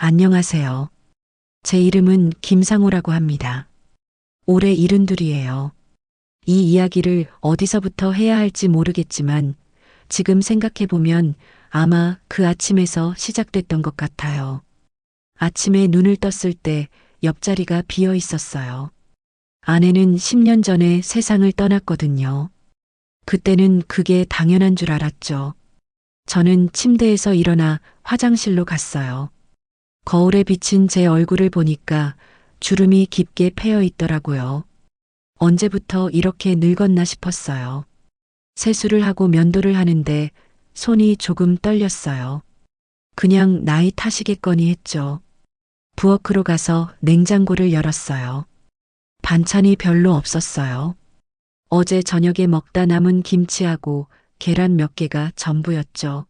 안녕하세요. 제 이름은 김상우라고 합니다. 올해 72이에요. 이 이야기를 어디서부터 해야 할지 모르겠지만 지금 생각해보면 아마 그 아침에서 시작됐던 것 같아요. 아침에 눈을 떴을 때 옆자리가 비어 있었어요. 아내는 10년 전에 세상을 떠났거든요. 그때는 그게 당연한 줄 알았죠. 저는 침대에서 일어나 화장실로 갔어요. 거울에 비친 제 얼굴을 보니까 주름이 깊게 패여 있더라고요. 언제부터 이렇게 늙었나 싶었어요. 세수를 하고 면도를 하는데 손이 조금 떨렸어요. 그냥 나이 탓이겠거니 했죠. 부엌으로 가서 냉장고를 열었어요. 반찬이 별로 없었어요. 어제 저녁에 먹다 남은 김치하고 계란 몇 개가 전부였죠.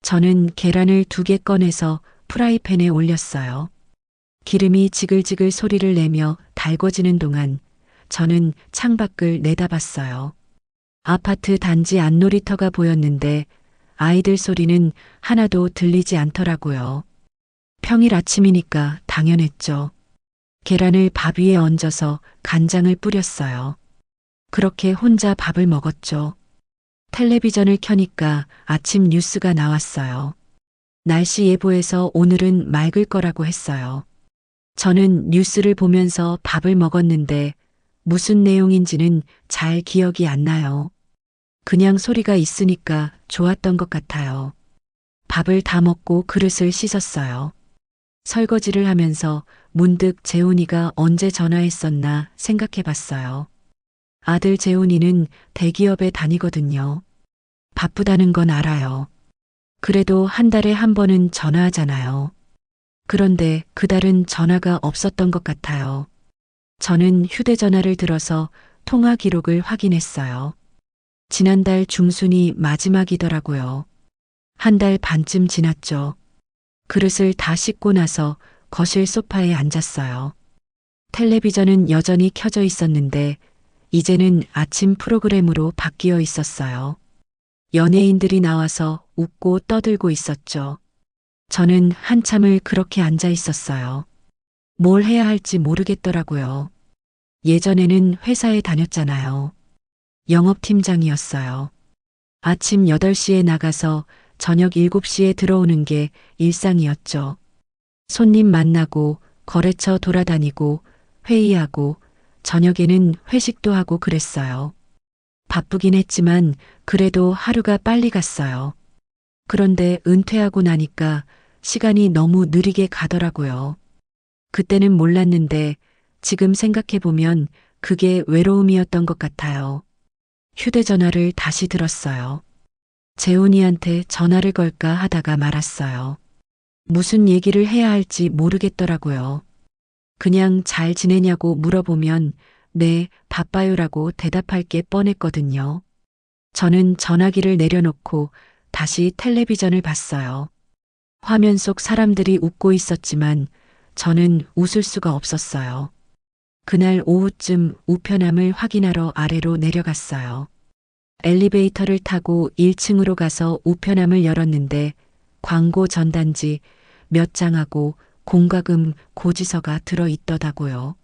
저는 계란을 2개 꺼내서 프라이팬에 올렸어요. 기름이 지글지글 소리를 내며 달궈지는 동안 저는 창밖을 내다봤어요. 아파트 단지 안놀이터가 보였는데 아이들 소리는 하나도 들리지 않더라고요. 평일 아침이니까 당연했죠. 계란을 밥 위에 얹어서 간장을 뿌렸어요. 그렇게 혼자 밥을 먹었죠. 텔레비전을 켜니까 아침 뉴스가 나왔어요. 날씨 예보에서 오늘은 맑을 거라고 했어요. 저는 뉴스를 보면서 밥을 먹었는데 무슨 내용인지는 잘 기억이 안 나요. 그냥 소리가 있으니까 좋았던 것 같아요. 밥을 다 먹고 그릇을 씻었어요. 설거지를 하면서 문득 재훈이가 언제 전화했었나 생각해 봤어요. 아들 재훈이는 대기업에 다니거든요. 바쁘다는 건 알아요. 그래도 한 달에 한 번은 전화하잖아요. 그런데 그달은 전화가 없었던 것 같아요. 저는 휴대전화를 들어서 통화 기록을 확인했어요. 지난달 중순이 마지막이더라고요. 한 달 반쯤 지났죠. 그릇을 다 씻고 나서 거실 소파에 앉았어요. 텔레비전은 여전히 켜져 있었는데 이제는 아침 프로그램으로 바뀌어 있었어요. 연예인들이 나와서 웃고 떠들고 있었죠. 저는 한참을 그렇게 앉아 있었어요. 뭘 해야 할지 모르겠더라고요. 예전에는 회사에 다녔잖아요. 영업팀장이었어요. 아침 8시에 나가서 저녁 7시에 들어오는 게 일상이었죠. 손님 만나고 거래처 돌아다니고 회의하고 저녁에는 회식도 하고 그랬어요. 바쁘긴 했지만 그래도 하루가 빨리 갔어요. 그런데 은퇴하고 나니까 시간이 너무 느리게 가더라고요. 그때는 몰랐는데 지금 생각해보면 그게 외로움이었던 것 같아요. 휴대전화를 다시 들었어요. 재훈이한테 전화를 걸까 하다가 말았어요. 무슨 얘기를 해야 할지 모르겠더라고요. 그냥 잘 지내냐고 물어보면 네, 바빠요라고 대답할 게 뻔했거든요. 저는 전화기를 내려놓고 다시 텔레비전을 봤어요. 화면 속 사람들이 웃고 있었지만 저는 웃을 수가 없었어요. 그날 오후쯤 우편함을 확인하러 아래로 내려갔어요. 엘리베이터를 타고 1층으로 가서 우편함을 열었는데 광고 전단지 몇 장하고 공과금 고지서가 들어있더라고요.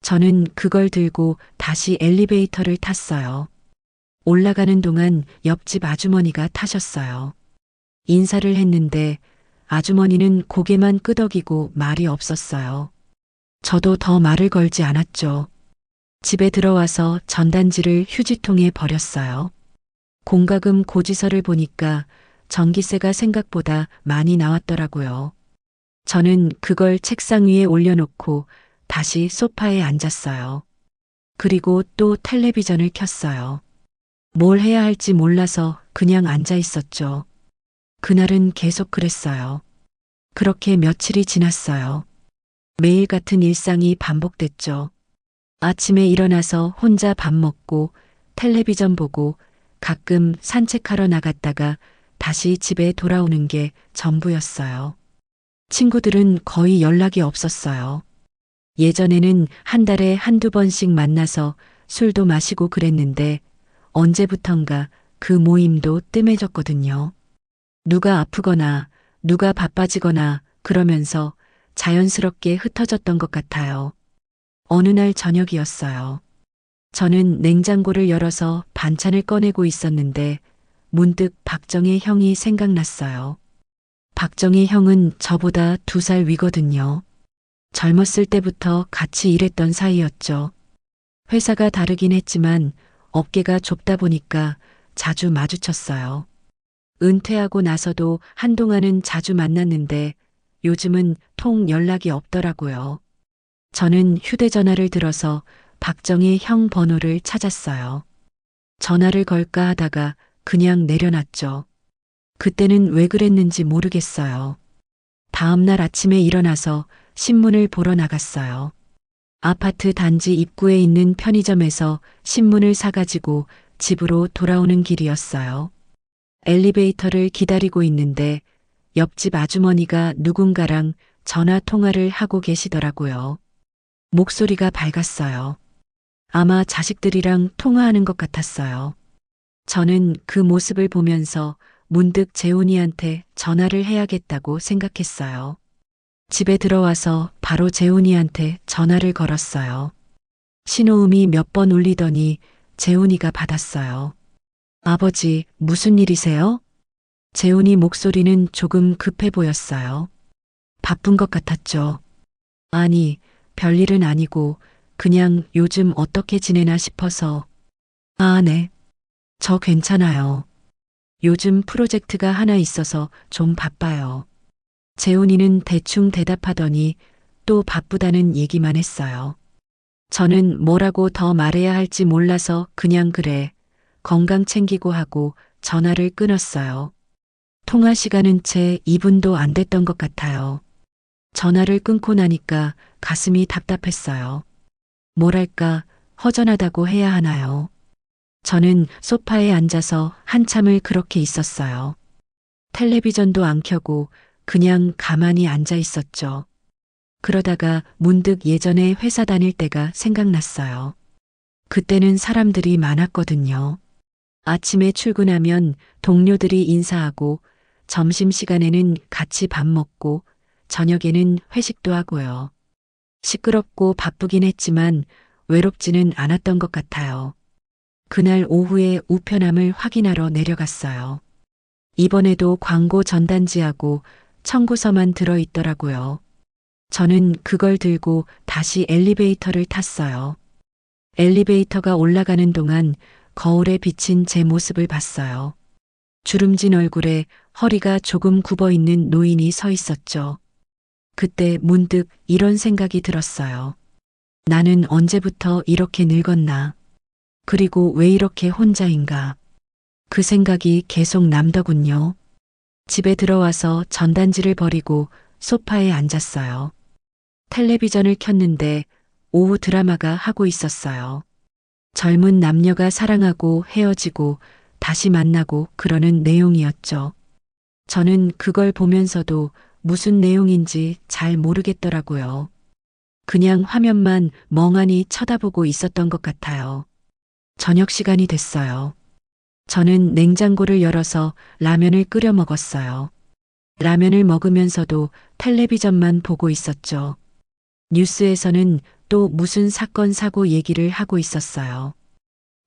저는 그걸 들고 다시 엘리베이터를 탔어요. 올라가는 동안 옆집 아주머니가 타셨어요. 인사를 했는데 아주머니는 고개만 끄덕이고 말이 없었어요. 저도 더 말을 걸지 않았죠. 집에 들어와서 전단지를 휴지통에 버렸어요. 공과금 고지서를 보니까 전기세가 생각보다 많이 나왔더라고요. 저는 그걸 책상 위에 올려놓고 다시 소파에 앉았어요. 그리고 또 텔레비전을 켰어요. 뭘 해야 할지 몰라서 그냥 앉아 있었죠. 그날은 계속 그랬어요. 그렇게 며칠이 지났어요. 매일 같은 일상이 반복됐죠. 아침에 일어나서 혼자 밥 먹고 텔레비전 보고 가끔 산책하러 나갔다가 다시 집에 돌아오는 게 전부였어요. 친구들은 거의 연락이 없었어요. 예전에는 한 달에 한두 번씩 만나서 술도 마시고 그랬는데 언제부턴가 그 모임도 뜸해졌거든요. 누가 아프거나 누가 바빠지거나 그러면서 자연스럽게 흩어졌던 것 같아요. 어느 날 저녁이었어요. 저는 냉장고를 열어서 반찬을 꺼내고 있었는데 문득 박정희 형이 생각났어요. 박정희 형은 저보다 2살 위거든요. 젊었을 때부터 같이 일했던 사이였죠. 회사가 다르긴 했지만 업계가 좁다 보니까 자주 마주쳤어요. 은퇴하고 나서도 한동안은 자주 만났는데 요즘은 통 연락이 없더라고요. 저는 휴대전화를 들어서 박정희 형 번호를 찾았어요. 전화를 걸까 하다가 그냥 내려놨죠. 그때는 왜 그랬는지 모르겠어요. 다음 날 아침에 일어나서 신문을 보러 나갔어요. 아파트 단지 입구에 있는 편의점에서 신문을 사가지고 집으로 돌아오는 길이었어요. 엘리베이터를 기다리고 있는데 옆집 아주머니가 누군가랑 전화 통화를 하고 계시더라고요. 목소리가 밝았어요. 아마 자식들이랑 통화하는 것 같았어요. 저는 그 모습을 보면서 문득 재훈이한테 전화를 해야겠다고 생각했어요. 집에 들어와서 바로 재훈이한테 전화를 걸었어요. 신호음이 몇 번 울리더니 재훈이가 받았어요. 아버지, 무슨 일이세요? 재훈이 목소리는 조금 급해 보였어요. 바쁜 것 같았죠. 아니, 별일은 아니고 그냥 요즘 어떻게 지내나 싶어서. 아, 네. 저 괜찮아요. 요즘 프로젝트가 하나 있어서 좀 바빠요. 재훈이는 대충 대답하더니 또 바쁘다는 얘기만 했어요. 저는 뭐라고 더 말해야 할지 몰라서 그냥 그래. 건강 챙기고 하고 전화를 끊었어요. 통화 시간은 채 2분도 안 됐던 것 같아요. 전화를 끊고 나니까 가슴이 답답했어요. 뭐랄까, 허전하다고 해야 하나요? 저는 소파에 앉아서 한참을 그렇게 있었어요. 텔레비전도 안 켜고 그냥 가만히 앉아 있었죠. 그러다가 문득 예전에 회사 다닐 때가 생각났어요. 그때는 사람들이 많았거든요. 아침에 출근하면 동료들이 인사하고 점심시간에는 같이 밥 먹고 저녁에는 회식도 하고요. 시끄럽고 바쁘긴 했지만 외롭지는 않았던 것 같아요. 그날 오후에 우편함을 확인하러 내려갔어요. 이번에도 광고 전단지하고 청구서만 들어있더라고요. 저는 그걸 들고 다시 엘리베이터를 탔어요. 엘리베이터가 올라가는 동안 거울에 비친 제 모습을 봤어요. 주름진 얼굴에 허리가 조금 굽어 있는 노인이 서 있었죠. 그때 문득 이런 생각이 들었어요. 나는 언제부터 이렇게 늙었나? 그리고 왜 이렇게 혼자인가? 그 생각이 계속 남더군요. 집에 들어와서 전단지를 버리고 소파에 앉았어요. 텔레비전을 켰는데 오후 드라마가 하고 있었어요. 젊은 남녀가 사랑하고 헤어지고 다시 만나고 그러는 내용이었죠. 저는 그걸 보면서도 무슨 내용인지 잘 모르겠더라고요. 그냥 화면만 멍하니 쳐다보고 있었던 것 같아요. 저녁 시간이 됐어요. 저는 냉장고를 열어서 라면을 끓여 먹었어요. 라면을 먹으면서도 텔레비전만 보고 있었죠. 뉴스에서는 또 무슨 사건 사고 얘기를 하고 있었어요.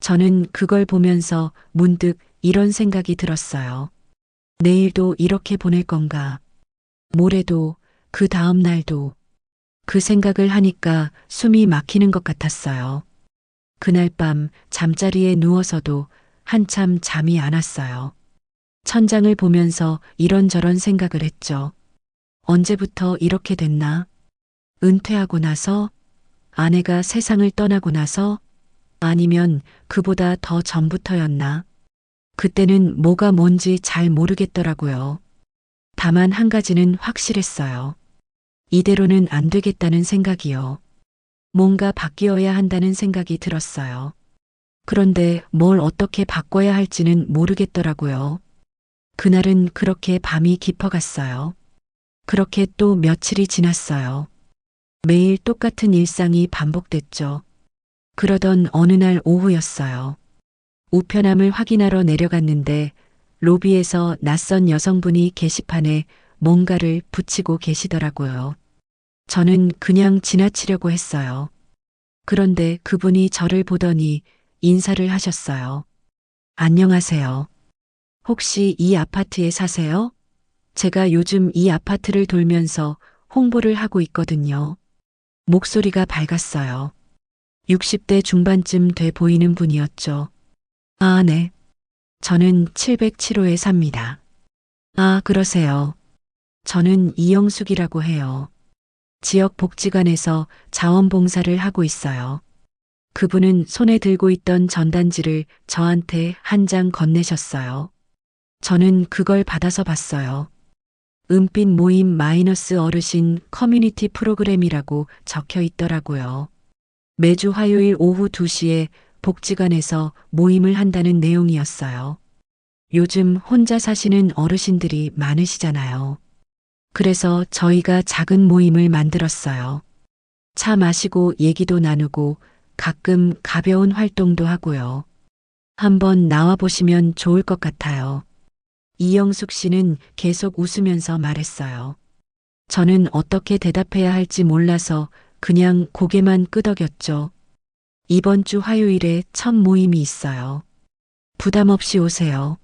저는 그걸 보면서 문득 이런 생각이 들었어요. 내일도 이렇게 보낼 건가? 모레도, 그 다음 날도. 그 생각을 하니까 숨이 막히는 것 같았어요. 그날 밤 잠자리에 누워서도 한참 잠이 안 왔어요. 천장을 보면서 이런저런 생각을 했죠. 언제부터 이렇게 됐나? 은퇴하고 나서? 아내가 세상을 떠나고 나서? 아니면 그보다 더 전부터였나? 그때는 뭐가 뭔지 잘 모르겠더라고요. 다만 한 가지는 확실했어요. 이대로는 안 되겠다는 생각이요. 뭔가 바뀌어야 한다는 생각이 들었어요. 그런데 뭘 어떻게 바꿔야 할지는 모르겠더라고요. 그날은 그렇게 밤이 깊어갔어요. 그렇게 또 며칠이 지났어요. 매일 똑같은 일상이 반복됐죠. 그러던 어느 날 오후였어요. 우편함을 확인하러 내려갔는데 로비에서 낯선 여성분이 게시판에 뭔가를 붙이고 계시더라고요. 저는 그냥 지나치려고 했어요. 그런데 그분이 저를 보더니 인사를 하셨어요. 안녕하세요. 혹시 이 아파트에 사세요? 제가 요즘 이 아파트를 돌면서 홍보를 하고 있거든요. 목소리가 밝았어요. 60대 중반쯤 돼 보이는 분이었죠. 아, 네. 저는 707호에 삽니다. 아, 그러세요. 저는 이영숙이라고 해요. 지역 복지관에서 자원봉사를 하고 있어요. 그분은 손에 들고 있던 전단지를 저한테 한 장 건네셨어요. 저는 그걸 받아서 봤어요. 은빛 모임 마이너스 어르신 커뮤니티 프로그램이라고 적혀 있더라고요. 매주 화요일 오후 2시에 복지관에서 모임을 한다는 내용이었어요. 요즘 혼자 사시는 어르신들이 많으시잖아요. 그래서 저희가 작은 모임을 만들었어요. 차 마시고 얘기도 나누고 가끔 가벼운 활동도 하고요. 한번 나와 보시면 좋을 것 같아요. 이영숙 씨는 계속 웃으면서 말했어요. 저는 어떻게 대답해야 할지 몰라서 그냥 고개만 끄덕였죠. 이번 주 화요일에 첫 모임이 있어요. 부담 없이 오세요.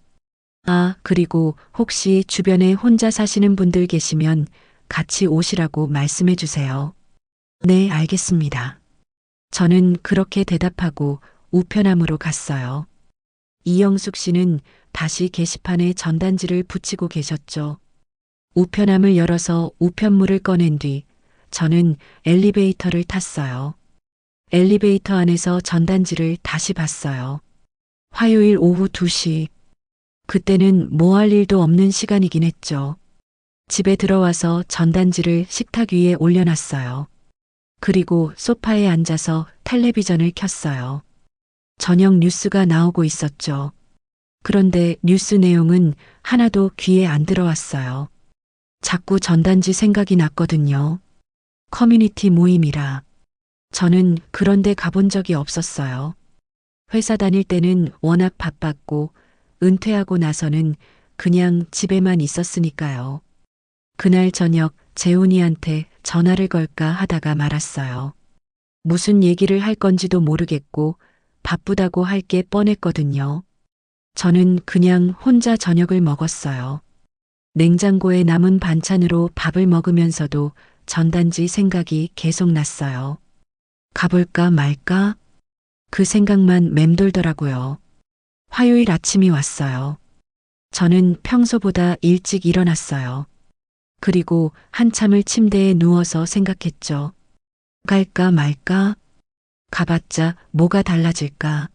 아, 그리고 혹시 주변에 혼자 사시는 분들 계시면 같이 오시라고 말씀해 주세요. 네, 알겠습니다. 저는 그렇게 대답하고 우편함으로 갔어요. 이영숙 씨는 다시 게시판에 전단지를 붙이고 계셨죠. 우편함을 열어서 우편물을 꺼낸 뒤 저는 엘리베이터를 탔어요. 엘리베이터 안에서 전단지를 다시 봤어요. 화요일 오후 2시. 그때는 뭐 할 일도 없는 시간이긴 했죠. 집에 들어와서 전단지를 식탁 위에 올려놨어요. 그리고 소파에 앉아서 텔레비전을 켰어요. 저녁 뉴스가 나오고 있었죠. 그런데 뉴스 내용은 하나도 귀에 안 들어왔어요. 자꾸 전단지 생각이 났거든요. 커뮤니티 모임이라. 저는 그런 데 가본 적이 없었어요. 회사 다닐 때는 워낙 바빴고 은퇴하고 나서는 그냥 집에만 있었으니까요. 그날 저녁 재훈이한테 전화를 걸까 하다가 말았어요. 무슨 얘기를 할 건지도 모르겠고 바쁘다고 할 게 뻔했거든요. 저는 그냥 혼자 저녁을 먹었어요. 냉장고에 남은 반찬으로 밥을 먹으면서도 전단지 생각이 계속 났어요. 가볼까 말까? 그 생각만 맴돌더라고요. 화요일 아침이 왔어요. 저는 평소보다 일찍 일어났어요. 그리고 한참을 침대에 누워서 생각했죠. 갈까 말까? 가봤자 뭐가 달라질까?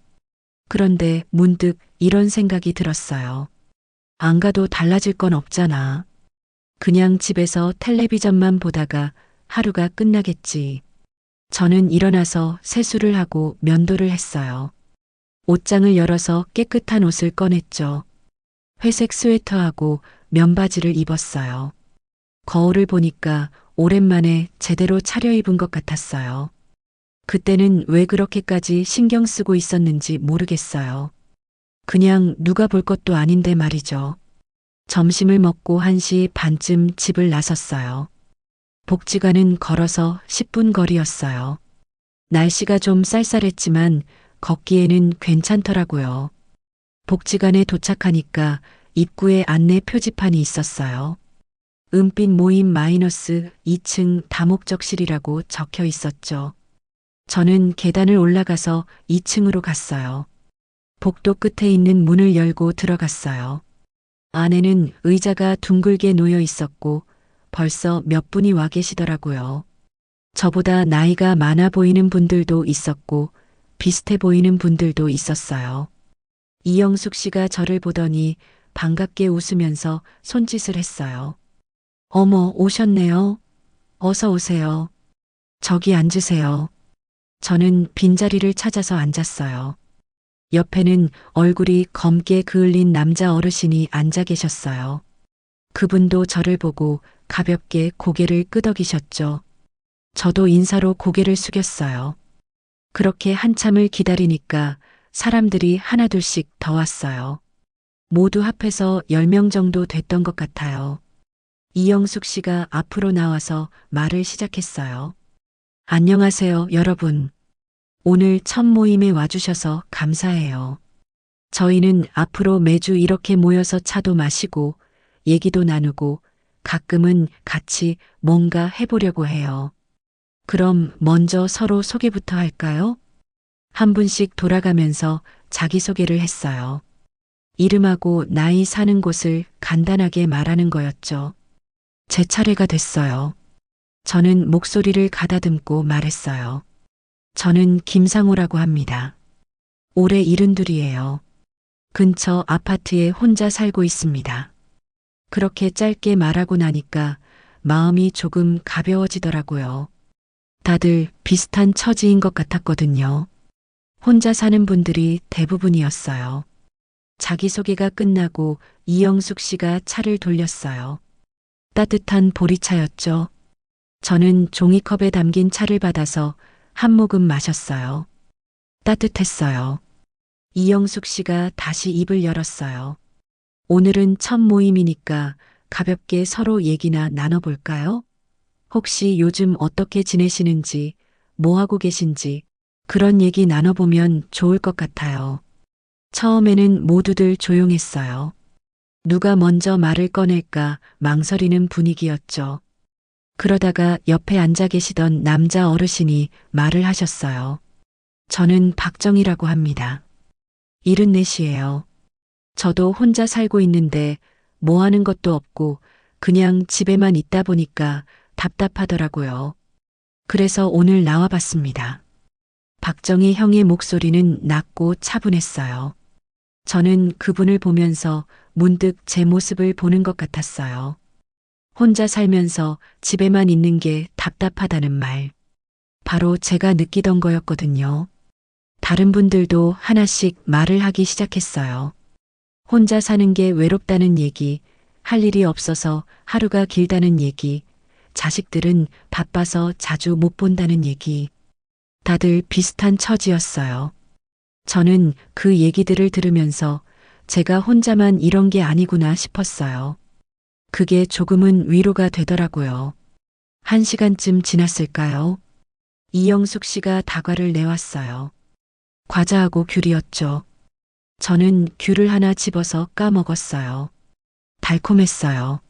그런데 문득 이런 생각이 들었어요. 안 가도 달라질 건 없잖아. 그냥 집에서 텔레비전만 보다가 하루가 끝나겠지. 저는 일어나서 세수를 하고 면도를 했어요. 옷장을 열어서 깨끗한 옷을 꺼냈죠. 회색 스웨터하고 면바지를 입었어요. 거울을 보니까 오랜만에 제대로 차려입은 것 같았어요. 그때는 왜 그렇게까지 신경 쓰고 있었는지 모르겠어요. 그냥 누가 볼 것도 아닌데 말이죠. 점심을 먹고 1시 반쯤 집을 나섰어요. 복지관은 걸어서 10분 거리였어요. 날씨가 좀 쌀쌀했지만 걷기에는 괜찮더라고요. 복지관에 도착하니까 입구에 안내 표지판이 있었어요. 은빛 모임 마이너스 2층 다목적실이라고 적혀 있었죠. 저는 계단을 올라가서 2층으로 갔어요. 복도 끝에 있는 문을 열고 들어갔어요. 안에는 의자가 둥글게 놓여 있었고 벌써 몇 분이 와 계시더라고요. 저보다 나이가 많아 보이는 분들도 있었고 비슷해 보이는 분들도 있었어요. 이영숙 씨가 저를 보더니 반갑게 웃으면서 손짓을 했어요. 어머, 오셨네요. 어서 오세요. 저기 앉으세요. 저는 빈자리를 찾아서 앉았어요. 옆에는 얼굴이 검게 그을린 남자 어르신이 앉아 계셨어요. 그분도 저를 보고 가볍게 고개를 끄덕이셨죠. 저도 인사로 고개를 숙였어요. 그렇게 한참을 기다리니까 사람들이 하나둘씩 더 왔어요. 모두 합해서 10명 정도 됐던 것 같아요. 이영숙 씨가 앞으로 나와서 말을 시작했어요. 안녕하세요, 여러분. 오늘 첫 모임에 와주셔서 감사해요. 저희는 앞으로 매주 이렇게 모여서 차도 마시고 얘기도 나누고 가끔은 같이 뭔가 해보려고 해요. 그럼 먼저 서로 소개부터 할까요? 한 분씩 돌아가면서 자기소개를 했어요. 이름하고 나이 사는 곳을 간단하게 말하는 거였죠. 제 차례가 됐어요. 저는 목소리를 가다듬고 말했어요. 저는 김상호라고 합니다. 올해 72이에요. 근처 아파트에 혼자 살고 있습니다. 그렇게 짧게 말하고 나니까 마음이 조금 가벼워지더라고요. 다들 비슷한 처지인 것 같았거든요. 혼자 사는 분들이 대부분이었어요. 자기소개가 끝나고 이영숙 씨가 차를 돌렸어요. 따뜻한 보리차였죠. 저는 종이컵에 담긴 차를 받아서 한 모금 마셨어요. 따뜻했어요. 이영숙 씨가 다시 입을 열었어요. 오늘은 첫 모임이니까 가볍게 서로 얘기나 나눠볼까요? 혹시 요즘 어떻게 지내시는지, 뭐 하고 계신지, 그런 얘기 나눠보면 좋을 것 같아요. 처음에는 모두들 조용했어요. 누가 먼저 말을 꺼낼까 망설이는 분위기였죠. 그러다가 옆에 앉아 계시던 남자 어르신이 말을 하셨어요. 저는 박정희라고 합니다. 74이에요. 저도 혼자 살고 있는데 뭐 하는 것도 없고 그냥 집에만 있다 보니까 답답하더라고요. 그래서 오늘 나와봤습니다. 박정희 형의 목소리는 낮고 차분했어요. 저는 그분을 보면서 문득 제 모습을 보는 것 같았어요. 혼자 살면서 집에만 있는 게 답답하다는 말. 바로 제가 느끼던 거였거든요. 다른 분들도 하나씩 말을 하기 시작했어요. 혼자 사는 게 외롭다는 얘기, 할 일이 없어서 하루가 길다는 얘기, 자식들은 바빠서 자주 못 본다는 얘기. 다들 비슷한 처지였어요. 저는 그 얘기들을 들으면서 제가 혼자만 이런 게 아니구나 싶었어요. 그게 조금은 위로가 되더라고요. 1시간쯤 지났을까요? 이영숙 씨가 다과를 내왔어요. 과자하고 귤이었죠. 저는 귤을 하나 집어서 까먹었어요. 달콤했어요.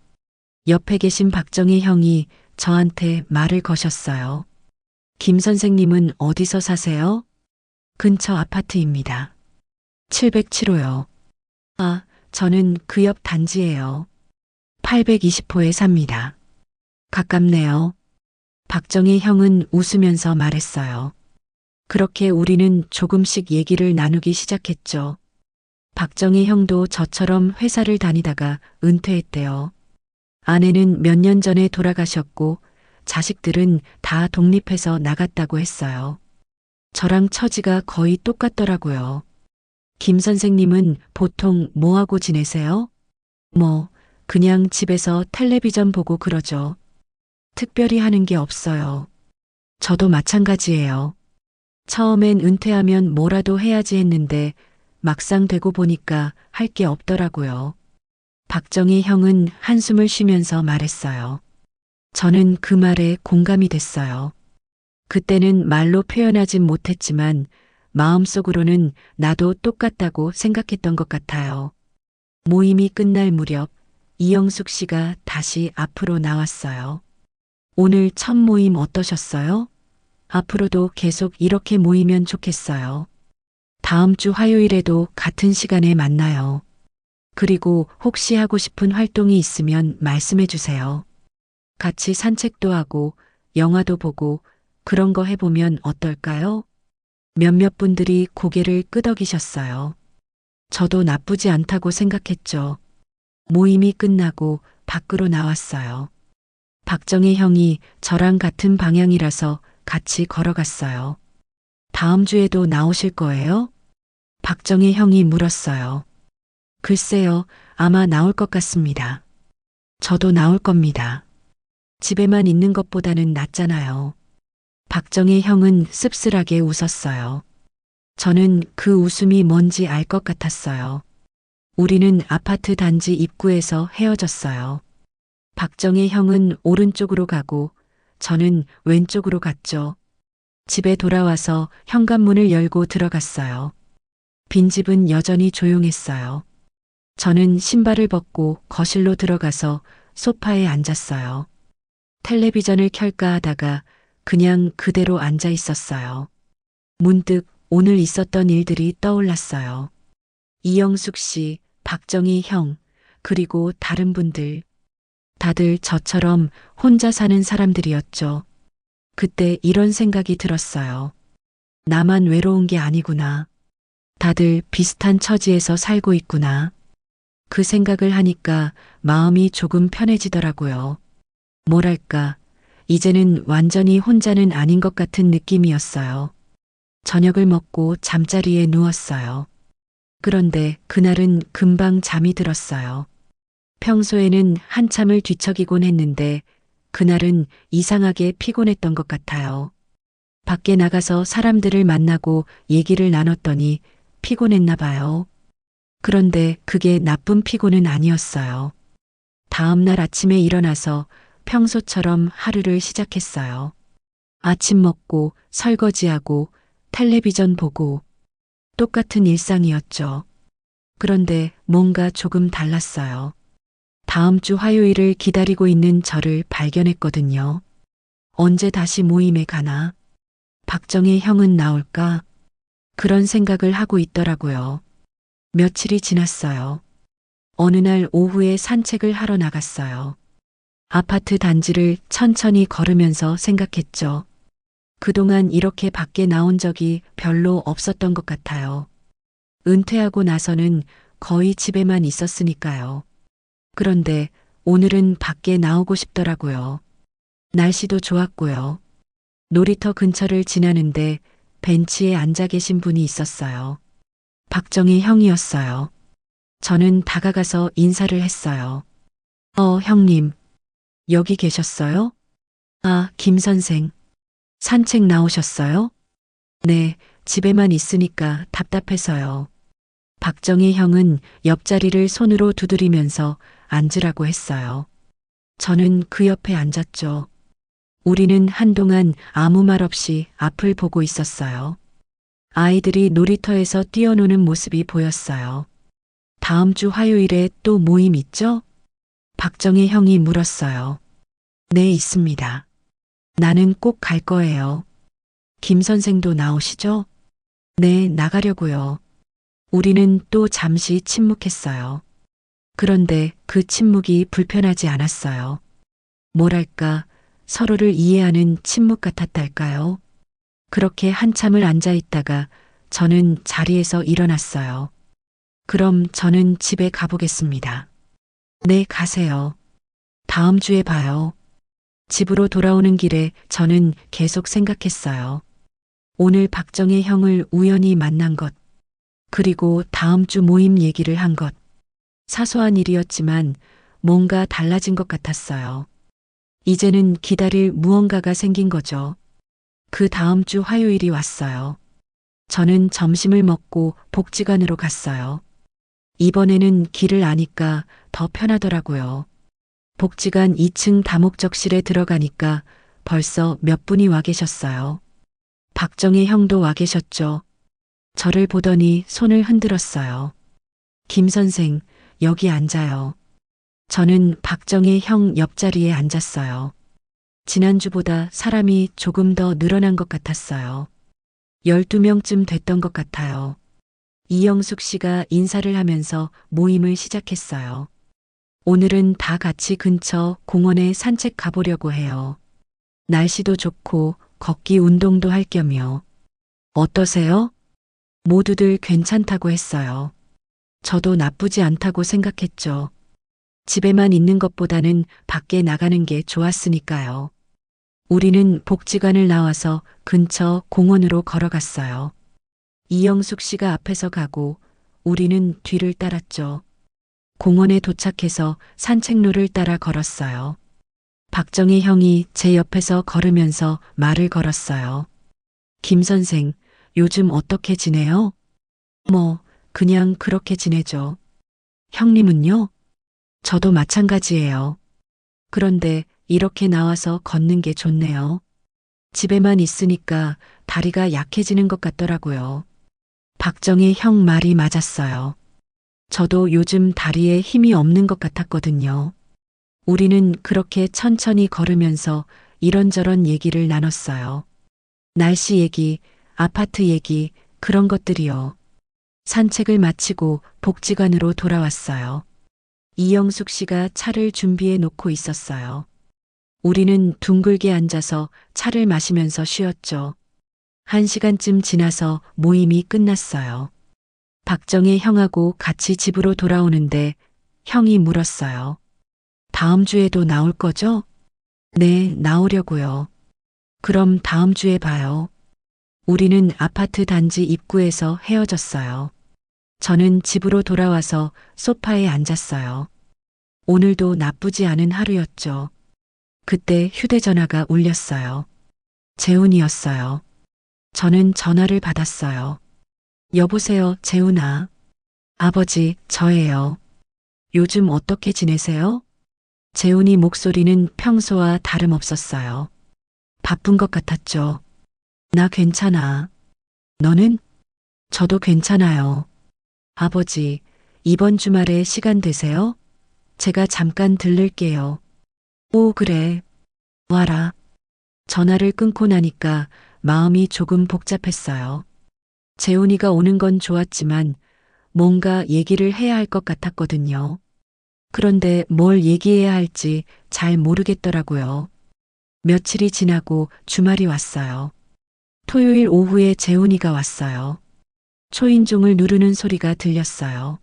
옆에 계신 박정희 형이 저한테 말을 거셨어요. 김 선생님은 어디서 사세요? 근처 아파트입니다. 707호요. 아, 저는 그 옆 단지예요. 820호에 삽니다. 가깝네요. 박정희 형은 웃으면서 말했어요. 그렇게 우리는 조금씩 얘기를 나누기 시작했죠. 박정희 형도 저처럼 회사를 다니다가 은퇴했대요. 아내는 몇 년 전에 돌아가셨고 자식들은 다 독립해서 나갔다고 했어요. 저랑 처지가 거의 똑같더라고요. 김 선생님은 보통 뭐 하고 지내세요? 뭐, 그냥 집에서 텔레비전 보고 그러죠. 특별히 하는 게 없어요. 저도 마찬가지예요. 처음엔 은퇴하면 뭐라도 해야지 했는데 막상 되고 보니까 할 게 없더라고요. 박정희 형은 한숨을 쉬면서 말했어요. 저는 그 말에 공감이 됐어요. 그때는 말로 표현하진 못했지만 마음속으로는 나도 똑같다고 생각했던 것 같아요. 모임이 끝날 무렵 이영숙 씨가 다시 앞으로 나왔어요. 오늘 첫 모임 어떠셨어요? 앞으로도 계속 이렇게 모이면 좋겠어요. 다음 주 화요일에도 같은 시간에 만나요. 그리고 혹시 하고 싶은 활동이 있으면 말씀해 주세요. 같이 산책도 하고 영화도 보고 그런 거 해보면 어떨까요? 몇몇 분들이 고개를 끄덕이셨어요. 저도 나쁘지 않다고 생각했죠. 모임이 끝나고 밖으로 나왔어요. 박정희 형이 저랑 같은 방향이라서 같이 걸어갔어요. 다음 주에도 나오실 거예요? 박정희 형이 물었어요. 글쎄요, 아마 나올 것 같습니다. 저도 나올 겁니다. 집에만 있는 것보다는 낫잖아요. 박정희 형은 씁쓸하게 웃었어요. 저는 그 웃음이 뭔지 알 것 같았어요. 우리는 아파트 단지 입구에서 헤어졌어요. 박정희 형은 오른쪽으로 가고 저는 왼쪽으로 갔죠. 집에 돌아와서 현관문을 열고 들어갔어요. 빈집은 여전히 조용했어요. 저는 신발을 벗고 거실로 들어가서 소파에 앉았어요. 텔레비전을 켤까 하다가 그냥 그대로 앉아 있었어요. 문득 오늘 있었던 일들이 떠올랐어요. 이영숙 씨, 박정희 형, 그리고 다른 분들. 다들 저처럼 혼자 사는 사람들이었죠. 그때 이런 생각이 들었어요. 나만 외로운 게 아니구나. 다들 비슷한 처지에서 살고 있구나. 그 생각을 하니까 마음이 조금 편해지더라고요. 뭐랄까, 이제는 완전히 혼자는 아닌 것 같은 느낌이었어요. 저녁을 먹고 잠자리에 누웠어요. 그런데 그날은 금방 잠이 들었어요. 평소에는 한참을 뒤척이곤 했는데 그날은 이상하게 피곤했던 것 같아요. 밖에 나가서 사람들을 만나고 얘기를 나눴더니 피곤했나 봐요. 그런데 그게 나쁜 피곤은 아니었어요. 다음 날 아침에 일어나서 평소처럼 하루를 시작했어요. 아침 먹고 설거지하고 텔레비전 보고 똑같은 일상이었죠. 그런데 뭔가 조금 달랐어요. 다음 주 화요일을 기다리고 있는 저를 발견했거든요. 언제 다시 모임에 가나? 박정희 형은 나올까? 그런 생각을 하고 있더라고요. 며칠이 지났어요. 어느 날 오후에 산책을 하러 나갔어요. 아파트 단지를 천천히 걸으면서 생각했죠. 그동안 이렇게 밖에 나온 적이 별로 없었던 것 같아요. 은퇴하고 나서는 거의 집에만 있었으니까요. 그런데 오늘은 밖에 나오고 싶더라고요. 날씨도 좋았고요. 놀이터 근처를 지나는데 벤치에 앉아 계신 분이 있었어요. 박정희 형이었어요. 저는 다가가서 인사를 했어요. 형님, 여기 계셨어요? 아, 김 선생. 산책 나오셨어요? 네, 집에만 있으니까 답답해서요. 박정희 형은 옆자리를 손으로 두드리면서 앉으라고 했어요. 저는 그 옆에 앉았죠. 우리는 한동안 아무 말 없이 앞을 보고 있었어요. 아이들이 놀이터에서 뛰어노는 모습이 보였어요. 다음 주 화요일에 또 모임 있죠? 박정희 형이 물었어요. 네, 있습니다. 나는 꼭 갈 거예요. 김 선생도 나오시죠? 네, 나가려고요. 우리는 또 잠시 침묵했어요. 그런데 그 침묵이 불편하지 않았어요. 뭐랄까, 서로를 이해하는 침묵 같았달까요? 그렇게 한참을 앉아 있다가 저는 자리에서 일어났어요. 그럼 저는 집에 가보겠습니다. 네, 가세요. 다음 주에 봐요. 집으로 돌아오는 길에 저는 계속 생각했어요. 오늘 박정희 형을 우연히 만난 것, 그리고 다음 주 모임 얘기를 한 것. 사소한 일이었지만 뭔가 달라진 것 같았어요. 이제는 기다릴 무언가가 생긴 거죠. 그 다음 주 화요일이 왔어요. 저는 점심을 먹고 복지관으로 갔어요. 이번에는 길을 아니까 더 편하더라고요. 복지관 2층 다목적실에 들어가니까 벌써 몇 분이 와 계셨어요. 박정희 형도 와 계셨죠. 저를 보더니 손을 흔들었어요. 김 선생, 여기 앉아요. 저는 박정희 형 옆자리에 앉았어요. 지난주보다 사람이 조금 더 늘어난 것 같았어요. 12명쯤 됐던 것 같아요. 이영숙 씨가 인사를 하면서 모임을 시작했어요. 오늘은 다 같이 근처 공원에 산책 가보려고 해요. 날씨도 좋고 걷기 운동도 할 겸이요. 어떠세요? 모두들 괜찮다고 했어요. 저도 나쁘지 않다고 생각했죠. 집에만 있는 것보다는 밖에 나가는 게 좋았으니까요. 우리는 복지관을 나와서 근처 공원으로 걸어갔어요. 이영숙 씨가 앞에서 가고 우리는 뒤를 따랐죠. 공원에 도착해서 산책로를 따라 걸었어요. 박정희 형이 제 옆에서 걸으면서 말을 걸었어요. 김 선생, 요즘 어떻게 지내요? 그냥 그렇게 지내죠. 형님은요? 저도 마찬가지예요. 그런데 이렇게 나와서 걷는 게 좋네요. 집에만 있으니까 다리가 약해지는 것 같더라고요. 박정희 형 말이 맞았어요. 저도 요즘 다리에 힘이 없는 것 같았거든요. 우리는 그렇게 천천히 걸으면서 이런저런 얘기를 나눴어요. 날씨 얘기, 아파트 얘기, 그런 것들이요. 산책을 마치고 복지관으로 돌아왔어요. 이영숙 씨가 차를 준비해 놓고 있었어요. 우리는 둥글게 앉아서 차를 마시면서 쉬었죠. 1시간쯤 지나서 모임이 끝났어요. 박정희 형하고 같이 집으로 돌아오는데 형이 물었어요. 다음 주에도 나올 거죠? 네, 나오려고요. 그럼 다음 주에 봐요. 우리는 아파트 단지 입구에서 헤어졌어요. 저는 집으로 돌아와서 소파에 앉았어요. 오늘도 나쁘지 않은 하루였죠. 그때 휴대전화가 울렸어요. 재훈이었어요. 저는 전화를 받았어요. 여보세요, 재훈아. 아버지, 저예요. 요즘 어떻게 지내세요? 재훈이 목소리는 평소와 다름없었어요. 바쁜 것 같았죠. 나 괜찮아. 너는? 저도 괜찮아요. 아버지, 이번 주말에 시간 되세요? 제가 잠깐 들를게요. 오, 그래. 와라. 전화를 끊고 나니까 마음이 조금 복잡했어요. 재훈이가 오는 건 좋았지만 뭔가 얘기를 해야 할 것 같았거든요. 그런데 뭘 얘기해야 할지 잘 모르겠더라고요. 며칠이 지나고 주말이 왔어요. 토요일 오후에 재훈이가 왔어요. 초인종을 누르는 소리가 들렸어요.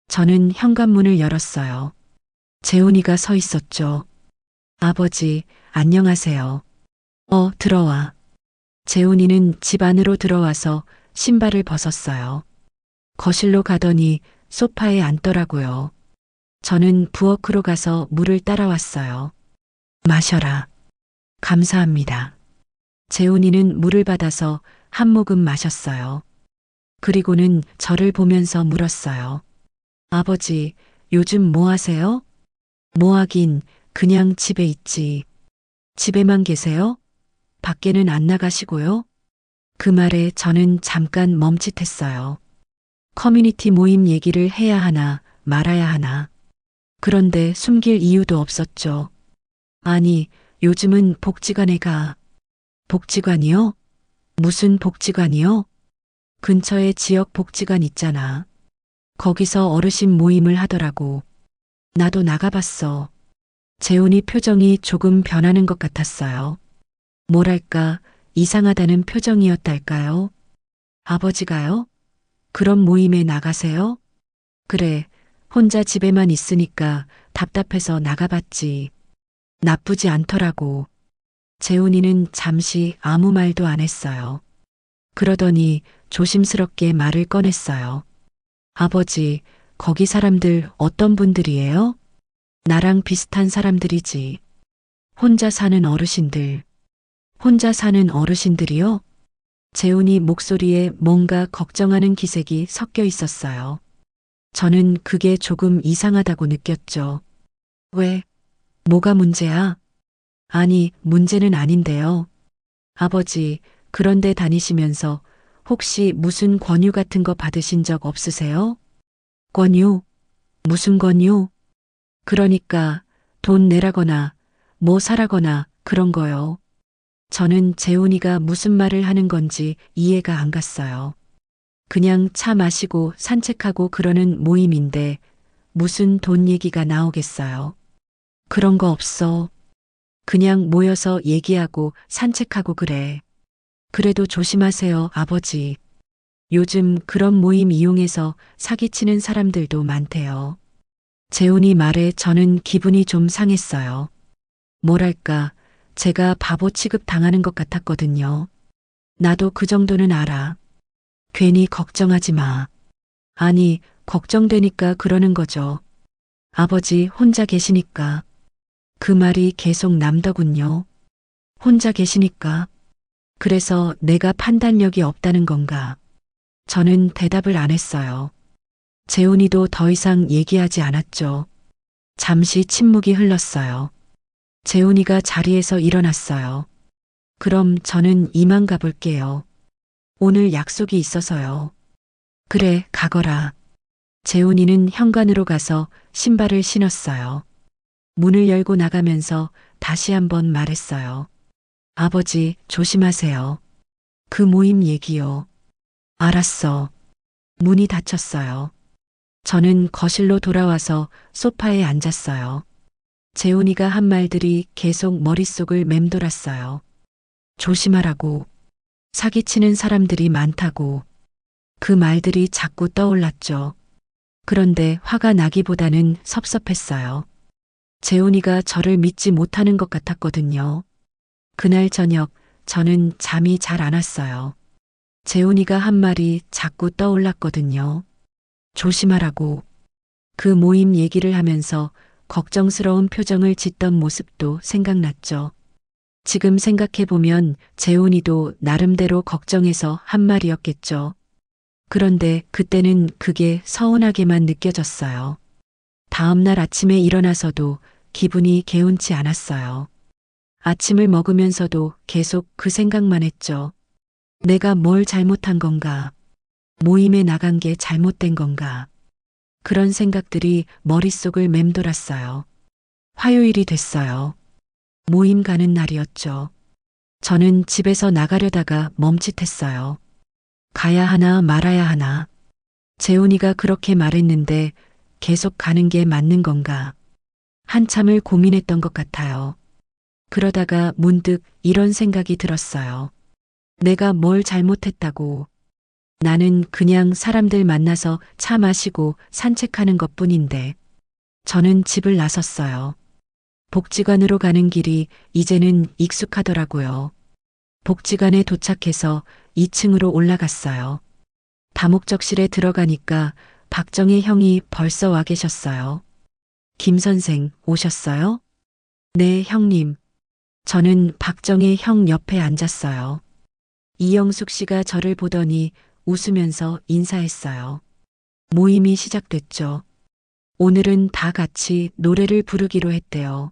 저는 현관문을 열었어요. 재훈이가 서 있었죠. 아버지, 안녕하세요. 들어와. 재훈이는 집 안으로 들어와서 신발을 벗었어요. 거실로 가더니 소파에 앉더라고요. 저는 부엌으로 가서 물을 따라왔어요. 마셔라. 감사합니다. 재훈이는 물을 받아서 한 모금 마셨어요. 그리고는 저를 보면서 물었어요. 아버지, 요즘 뭐 하세요? 뭐 하긴, 그냥 집에 있지. 집에만 계세요? 밖에는 안 나가시고요? 그 말에 저는 잠깐 멈칫했어요. 커뮤니티 모임 얘기를 해야 하나, 말아야 하나. 그런데 숨길 이유도 없었죠. 아니, 요즘은 복지관에 가. 복지관이요? 무슨 복지관이요? 근처에 지역 복지관 있잖아. 거기서 어르신 모임을 하더라고. 나도 나가봤어. 재훈이 표정이 조금 변하는 것 같았어요. 뭐랄까, 이상하다는 표정이었달까요? 아버지가요? 그런 모임에 나가세요? 그래, 혼자 집에만 있으니까 답답해서 나가봤지. 나쁘지 않더라고. 재훈이는 잠시 아무 말도 안 했어요. 그러더니 조심스럽게 말을 꺼냈어요. 아버지, 거기 사람들 어떤 분들이에요? 나랑 비슷한 사람들이지. 혼자 사는 어르신들. 혼자 사는 어르신들이요? 재훈이 목소리에 뭔가 걱정하는 기색이 섞여 있었어요. 저는 그게 조금 이상하다고 느꼈죠. 왜? 뭐가 문제야? 아니, 문제는 아닌데요. 아버지, 그런데 다니시면서 혹시 무슨 권유 같은 거 받으신 적 없으세요? 권유? 무슨 권유? 그러니까 돈 내라거나 뭐 사라거나 그런 거요. 저는 재훈이가 무슨 말을 하는 건지 이해가 안 갔어요. 그냥 차 마시고 산책하고 그러는 모임인데 무슨 돈 얘기가 나오겠어요. 그런 거 없어. 그냥 모여서 얘기하고 산책하고 그래. 그래도 조심하세요, 아버지. 요즘 그런 모임 이용해서 사기치는 사람들도 많대요. 재훈이 말에 저는 기분이 좀 상했어요. 뭐랄까, 제가 바보 취급 당하는 것 같았거든요. 나도 그 정도는 알아. 괜히 걱정하지 마. 아니, 걱정되니까 그러는 거죠. 아버지 혼자 계시니까. 그 말이 계속 남더군요. 혼자 계시니까. 그래서 내가 판단력이 없다는 건가. 저는 대답을 안 했어요. 재훈이도 더 이상 얘기하지 않았죠. 잠시 침묵이 흘렀어요. 재훈이가 자리에서 일어났어요. 그럼 저는 이만 가볼게요. 오늘 약속이 있어서요. 그래, 가거라. 재훈이는 현관으로 가서 신발을 신었어요. 문을 열고 나가면서 다시 한번 말했어요. 아버지, 조심하세요. 그 모임 얘기요. 알았어. 문이 닫혔어요. 저는 거실로 돌아와서 소파에 앉았어요. 재훈이가 한 말들이 계속 머릿속을 맴돌았어요. 조심하라고. 사기치는 사람들이 많다고. 그 말들이 자꾸 떠올랐죠. 그런데 화가 나기보다는 섭섭했어요. 재훈이가 저를 믿지 못하는 것 같았거든요. 그날 저녁 저는 잠이 잘 안 왔어요. 재훈이가 한 말이 자꾸 떠올랐거든요. 조심하라고. 그 모임 얘기를 하면서 걱정스러운 표정을 짓던 모습도 생각났죠. 지금 생각해보면 재훈이도 나름대로 걱정해서 한 말이었겠죠. 그런데 그때는 그게 서운하게만 느껴졌어요. 다음날 아침에 일어나서도 기분이 개운치 않았어요. 아침을 먹으면서도 계속 그 생각만 했죠. 내가 뭘 잘못한 건가? 모임에 나간 게 잘못된 건가? 그런 생각들이 머릿속을 맴돌았어요. 화요일이 됐어요. 모임 가는 날이었죠. 저는 집에서 나가려다가 멈칫했어요. 가야 하나 말아야 하나. 재훈이가 그렇게 말했는데 계속 가는 게 맞는 건가? 한참을 고민했던 것 같아요. 그러다가 문득 이런 생각이 들었어요. 내가 뭘 잘못했다고. 나는 그냥 사람들 만나서 차 마시고 산책하는 것 뿐인데. 저는 집을 나섰어요. 복지관으로 가는 길이 이제는 익숙하더라고요. 복지관에 도착해서 2층으로 올라갔어요. 다목적실에 들어가니까 박정희 형이 벌써 와 계셨어요. 김 선생, 오셨어요? 네, 형님. 저는 박정희 형 옆에 앉았어요. 이영숙 씨가 저를 보더니 웃으면서 인사했어요. 모임이 시작됐죠. 오늘은 다 같이 노래를 부르기로 했대요.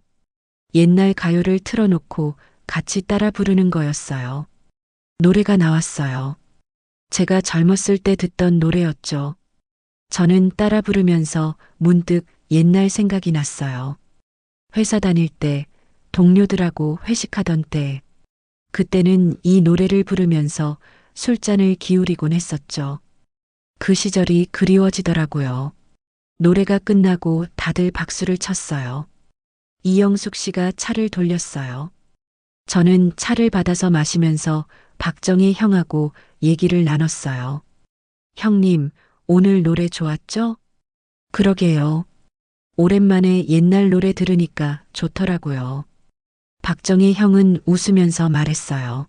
옛날 가요를 틀어놓고 같이 따라 부르는 거였어요. 노래가 나왔어요. 제가 젊었을 때 듣던 노래였죠. 저는 따라 부르면서 문득 옛날 생각이 났어요. 회사 다닐 때, 동료들하고 회식하던 때, 그때는 이 노래를 부르면서 술잔을 기울이곤 했었죠. 그 시절이 그리워지더라고요. 노래가 끝나고 다들 박수를 쳤어요. 이영숙 씨가 차를 돌렸어요. 저는 차를 받아서 마시면서 박정희 형하고 얘기를 나눴어요. 형님, 오늘 노래 좋았죠? 그러게요. 오랜만에 옛날 노래 들으니까 좋더라고요. 박정희 형은 웃으면서 말했어요.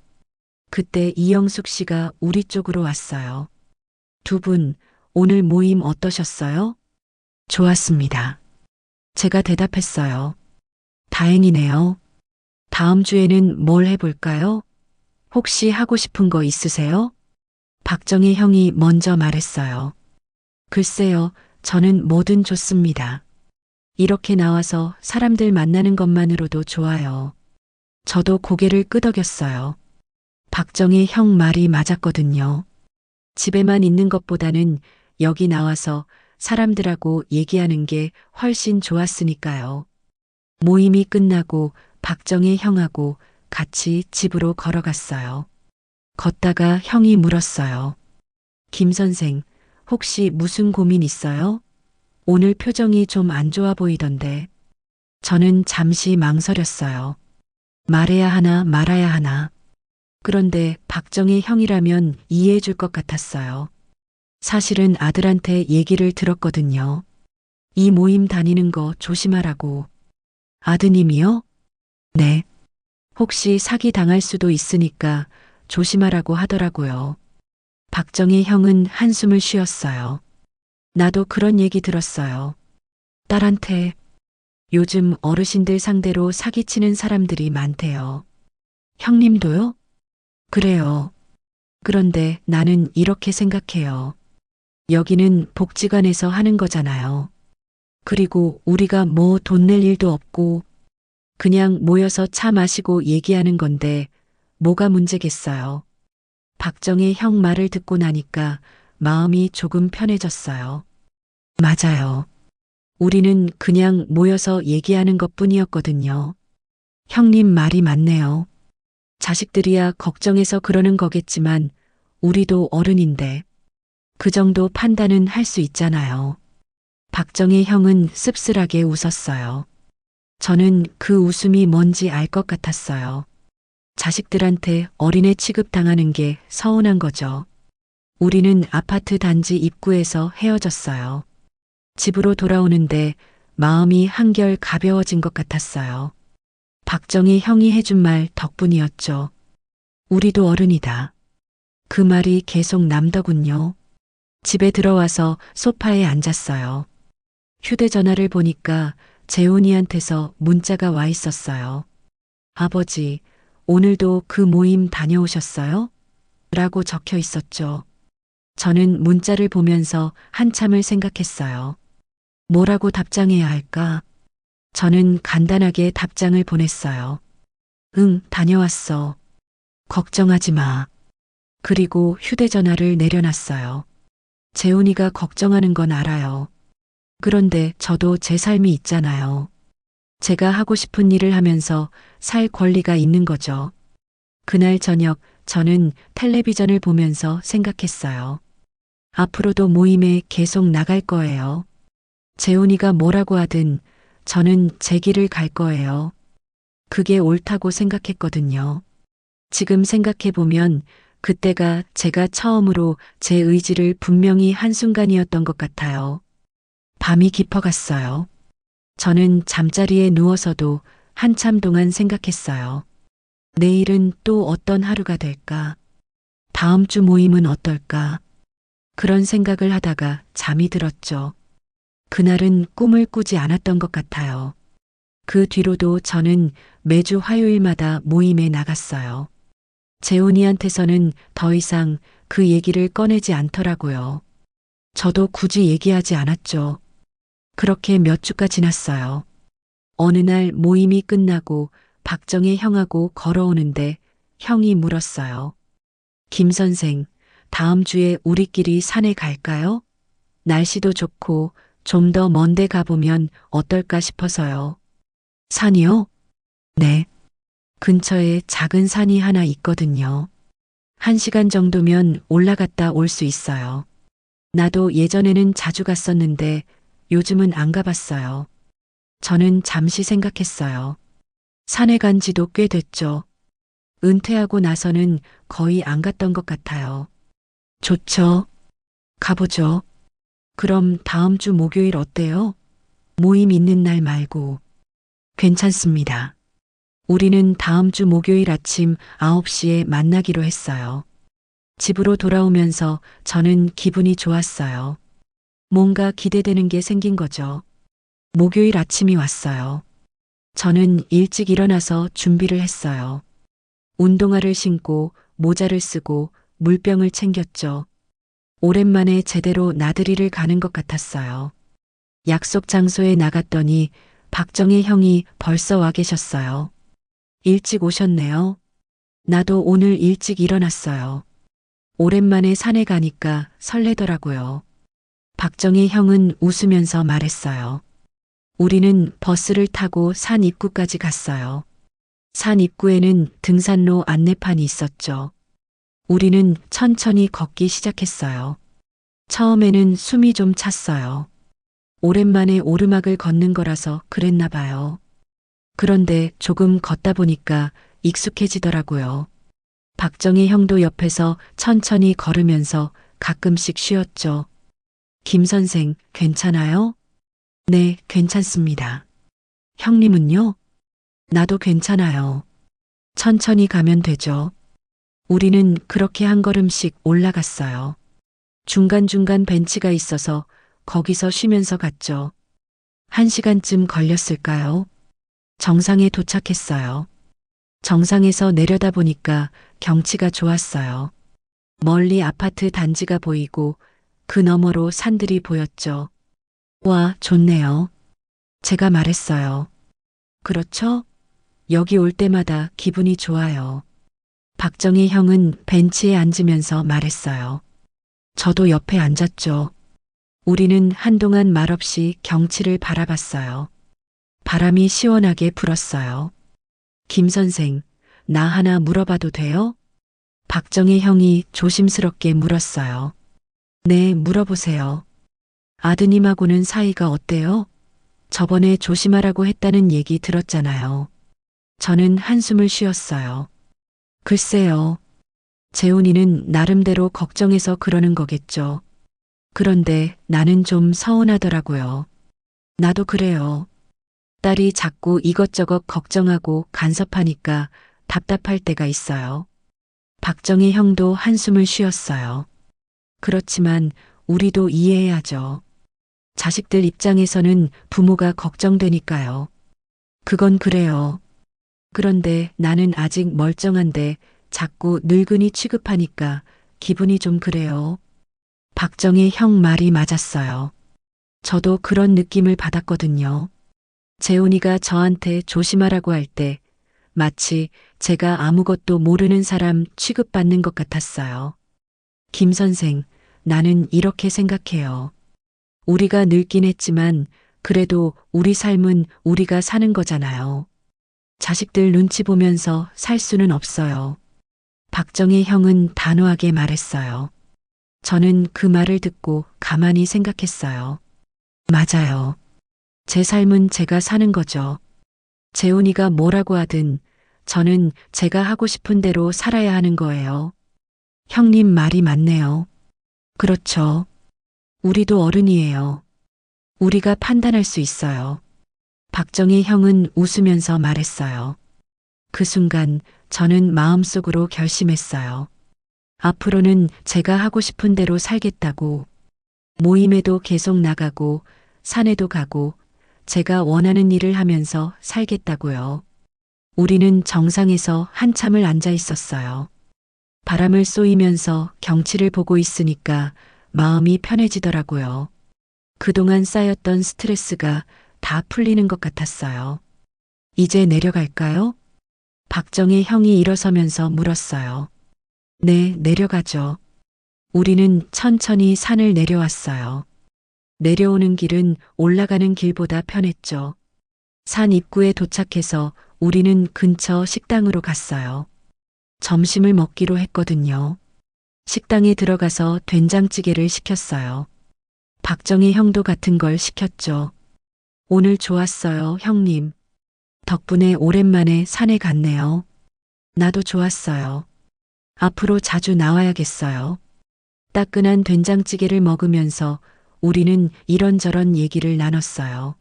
그때 이영숙 씨가 우리 쪽으로 왔어요. 두 분, 오늘 모임 어떠셨어요? 좋았습니다. 제가 대답했어요. 다행이네요. 다음 주에는 뭘 해볼까요? 혹시 하고 싶은 거 있으세요? 박정희 형이 먼저 말했어요. 글쎄요, 저는 뭐든 좋습니다. 이렇게 나와서 사람들 만나는 것만으로도 좋아요. 저도 고개를 끄덕였어요. 박정희 형 말이 맞았거든요. 집에만 있는 것보다는 여기 나와서 사람들하고 얘기하는 게 훨씬 좋았으니까요. 모임이 끝나고 박정희 형하고 같이 집으로 걸어갔어요. 걷다가 형이 물었어요. 김 선생, 혹시 무슨 고민 있어요? 오늘 표정이 좀 안 좋아 보이던데. 저는 잠시 망설였어요. 말해야 하나 말아야 하나. 그런데 박정희 형이라면 이해해 줄 것 같았어요. 사실은 아들한테 얘기를 들었거든요. 이 모임 다니는 거 조심하라고. 아드님이요? 네. 혹시 사기 당할 수도 있으니까 조심하라고 하더라고요. 박정희 형은 한숨을 쉬었어요. 나도 그런 얘기 들었어요. 딸한테 요즘 어르신들 상대로 사기치는 사람들이 많대요. 형님도요? 그래요. 그런데 나는 이렇게 생각해요. 여기는 복지관에서 하는 거잖아요. 그리고 우리가 뭐 돈 낼 일도 없고 그냥 모여서 차 마시고 얘기하는 건데 뭐가 문제겠어요. 박정의 형 말을 듣고 나니까 마음이 조금 편해졌어요. 맞아요. 우리는 그냥 모여서 얘기하는 것뿐이었거든요. 형님 말이 맞네요. 자식들이야 걱정해서 그러는 거겠지만 우리도 어른인데 그 정도 판단은 할 수 있잖아요. 박정희 형은 씁쓸하게 웃었어요. 저는 그 웃음이 뭔지 알 것 같았어요. 자식들한테 어린애 취급당하는 게 서운한 거죠. 우리는 아파트 단지 입구에서 헤어졌어요. 집으로 돌아오는데 마음이 한결 가벼워진 것 같았어요. 박정희 형이 해준 말 덕분이었죠. 우리도 어른이다. 그 말이 계속 남더군요. 집에 들어와서 소파에 앉았어요. 휴대전화를 보니까 재훈이한테서 문자가 와 있었어요. 아버지, 오늘도 그 모임 다녀오셨어요? 라고 적혀 있었죠. 저는 문자를 보면서 한참을 생각했어요. 뭐라고 답장해야 할까? 저는 간단하게 답장을 보냈어요. 응, 다녀왔어. 걱정하지 마. 그리고 휴대전화를 내려놨어요. 재훈이가 걱정하는 건 알아요. 그런데 저도 제 삶이 있잖아요. 제가 하고 싶은 일을 하면서 살 권리가 있는 거죠. 그날 저녁 저는 텔레비전을 보면서 생각했어요. 앞으로도 모임에 계속 나갈 거예요. 재훈이가 뭐라고 하든 저는 제 길을 갈 거예요. 그게 옳다고 생각했거든요. 지금 생각해보면 그때가 제가 처음으로 제 의지를 분명히 한 순간이었던 것 같아요. 밤이 깊어갔어요. 저는 잠자리에 누워서도 한참 동안 생각했어요. 내일은 또 어떤 하루가 될까? 다음 주 모임은 어떨까? 그런 생각을 하다가 잠이 들었죠. 그날은 꿈을 꾸지 않았던 것 같아요. 그 뒤로도 저는 매주 화요일마다 모임에 나갔어요. 재훈이한테서는 더 이상 그 얘기를 꺼내지 않더라고요. 저도 굳이 얘기하지 않았죠. 그렇게 몇 주가 지났어요. 어느 날 모임이 끝나고 박정희 형하고 걸어오는데 형이 물었어요. 김 선생, 다음 주에 우리끼리 산에 갈까요? 날씨도 좋고 좀 더 먼 데 가보면 어떨까 싶어서요. 산이요? 네. 근처에 작은 산이 하나 있거든요. 1시간 정도면 올라갔다 올 수 있어요. 나도 예전에는 자주 갔었는데 요즘은 안 가봤어요. 저는 잠시 생각했어요. 산에 간 지도 꽤 됐죠. 은퇴하고 나서는 거의 안 갔던 것 같아요. 좋죠. 가보죠. 그럼 다음 주 목요일 어때요? 모임 있는 날 말고. 괜찮습니다. 우리는 다음 주 목요일 아침 9시에 만나기로 했어요. 집으로 돌아오면서 저는 기분이 좋았어요. 뭔가 기대되는 게 생긴 거죠. 목요일 아침이 왔어요. 저는 일찍 일어나서 준비를 했어요. 운동화를 신고 모자를 쓰고 물병을 챙겼죠. 오랜만에 제대로 나들이를 가는 것 같았어요. 약속 장소에 나갔더니 박정희 형이 벌써 와 계셨어요. 일찍 오셨네요. 나도 오늘 일찍 일어났어요. 오랜만에 산에 가니까 설레더라고요. 박정희 형은 웃으면서 말했어요. 우리는 버스를 타고 산 입구까지 갔어요. 산 입구에는 등산로 안내판이 있었죠. 우리는 천천히 걷기 시작했어요. 처음에는 숨이 좀 찼어요. 오랜만에 오르막을 걷는 거라서 그랬나 봐요. 그런데 조금 걷다 보니까 익숙해지더라고요. 박정희 형도 옆에서 천천히 걸으면서 가끔씩 쉬었죠. 김 선생, 괜찮아요? 네, 괜찮습니다. 형님은요? 나도 괜찮아요. 천천히 가면 되죠. 우리는 그렇게 한 걸음씩 올라갔어요. 중간중간 벤치가 있어서 거기서 쉬면서 갔죠. 1시간쯤 걸렸을까요? 정상에 도착했어요. 정상에서 내려다보니까 경치가 좋았어요. 멀리 아파트 단지가 보이고 그 너머로 산들이 보였죠. 와, 좋네요. 제가 말했어요. 그렇죠? 여기 올 때마다 기분이 좋아요. 박정희 형은 벤치에 앉으면서 말했어요. 저도 옆에 앉았죠. 우리는 한동안 말없이 경치를 바라봤어요. 바람이 시원하게 불었어요. 김 선생, 나 하나 물어봐도 돼요? 박정희 형이 조심스럽게 물었어요. 네, 물어보세요. 아드님하고는 사이가 어때요? 저번에 조심하라고 했다는 얘기 들었잖아요. 저는 한숨을 쉬었어요. 글쎄요. 재훈이는 나름대로 걱정해서 그러는 거겠죠. 그런데 나는 좀 서운하더라고요. 나도 그래요. 딸이 자꾸 이것저것 걱정하고 간섭하니까 답답할 때가 있어요. 박정희 형도 한숨을 쉬었어요. 그렇지만 우리도 이해해야죠. 자식들 입장에서는 부모가 걱정되니까요. 그건 그래요. 그런데 나는 아직 멀쩡한데 자꾸 늙은이 취급하니까 기분이 좀 그래요. 박정희 형 말이 맞았어요. 저도 그런 느낌을 받았거든요. 재훈이가 저한테 조심하라고 할 때 마치 제가 아무것도 모르는 사람 취급받는 것 같았어요. 김 선생, 나는 이렇게 생각해요. 우리가 늙긴 했지만 그래도 우리 삶은 우리가 사는 거잖아요. 자식들 눈치 보면서 살 수는 없어요. 박정희 형은 단호하게 말했어요. 저는 그 말을 듣고 가만히 생각했어요. 맞아요. 제 삶은 제가 사는 거죠. 재훈이가 뭐라고 하든 저는 제가 하고 싶은 대로 살아야 하는 거예요. 형님 말이 맞네요. 그렇죠. 우리도 어른이에요. 우리가 판단할 수 있어요. 박정희 형은 웃으면서 말했어요. 그 순간 저는 마음속으로 결심했어요. 앞으로는 제가 하고 싶은 대로 살겠다고. 모임에도 계속 나가고 산에도 가고 제가 원하는 일을 하면서 살겠다고요. 우리는 정상에서 한참을 앉아 있었어요. 바람을 쏘이면서 경치를 보고 있으니까 마음이 편해지더라고요. 그동안 쌓였던 스트레스가 다 풀리는 것 같았어요. 이제 내려갈까요? 박정희 형이 일어서면서 물었어요. 네, 내려가죠. 우리는 천천히 산을 내려왔어요. 내려오는 길은 올라가는 길보다 편했죠. 산 입구에 도착해서 우리는 근처 식당으로 갔어요. 점심을 먹기로 했거든요. 식당에 들어가서 된장찌개를 시켰어요. 박정희 형도 같은 걸 시켰죠. 오늘 좋았어요, 형님. 덕분에 오랜만에 산에 갔네요. 나도 좋았어요. 앞으로 자주 나와야겠어요. 따끈한 된장찌개를 먹으면서 우리는 이런저런 얘기를 나눴어요.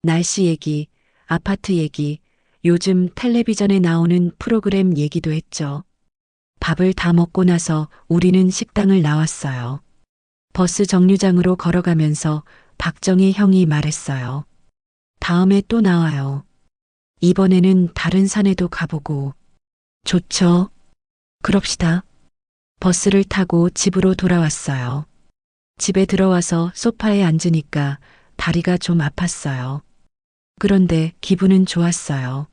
날씨 얘기, 아파트 얘기, 요즘 텔레비전에 나오는 프로그램 얘기도 했죠. 밥을 다 먹고 나서 우리는 식당을 나왔어요. 버스 정류장으로 걸어가면서 박정희 형이 말했어요. 다음에 또 나와요. 이번에는 다른 산에도 가보고. 좋죠? 그럽시다. 버스를 타고 집으로 돌아왔어요. 집에 들어와서 소파에 앉으니까 다리가 좀 아팠어요. 그런데 기분은 좋았어요.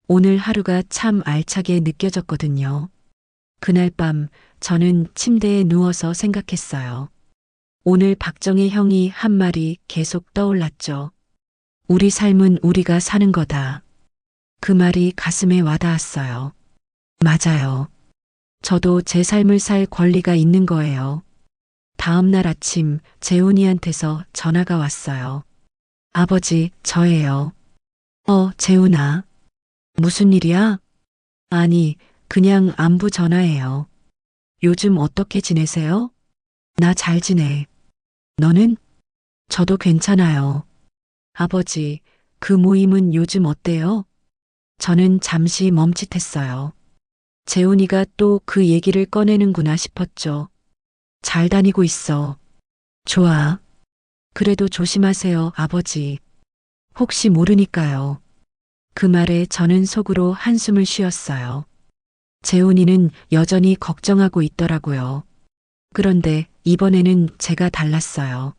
오늘 하루가 참 알차게 느껴졌거든요. 그날 밤 저는 침대에 누워서 생각했어요. 오늘 박정희 형이 한 말이 계속 떠올랐죠. 우리 삶은 우리가 사는 거다. 그 말이 가슴에 와닿았어요. 맞아요. 저도 제 삶을 살 권리가 있는 거예요. 다음 날 아침 재훈이한테서 전화가 왔어요. 아버지, 저예요. 재훈아. 무슨 일이야? 아니, 그냥 안부 전화예요. 요즘 어떻게 지내세요? 나 잘 지내. 너는? 저도 괜찮아요. 아버지, 그 모임은 요즘 어때요? 저는 잠시 멈칫했어요. 재훈이가 또 그 얘기를 꺼내는구나 싶었죠. 잘 다니고 있어. 좋아. 그래도 조심하세요, 아버지. 혹시 모르니까요. 그 말에 저는 속으로 한숨을 쉬었어요. 재훈이는 여전히 걱정하고 있더라고요. 그런데 이번에는 제가 달랐어요.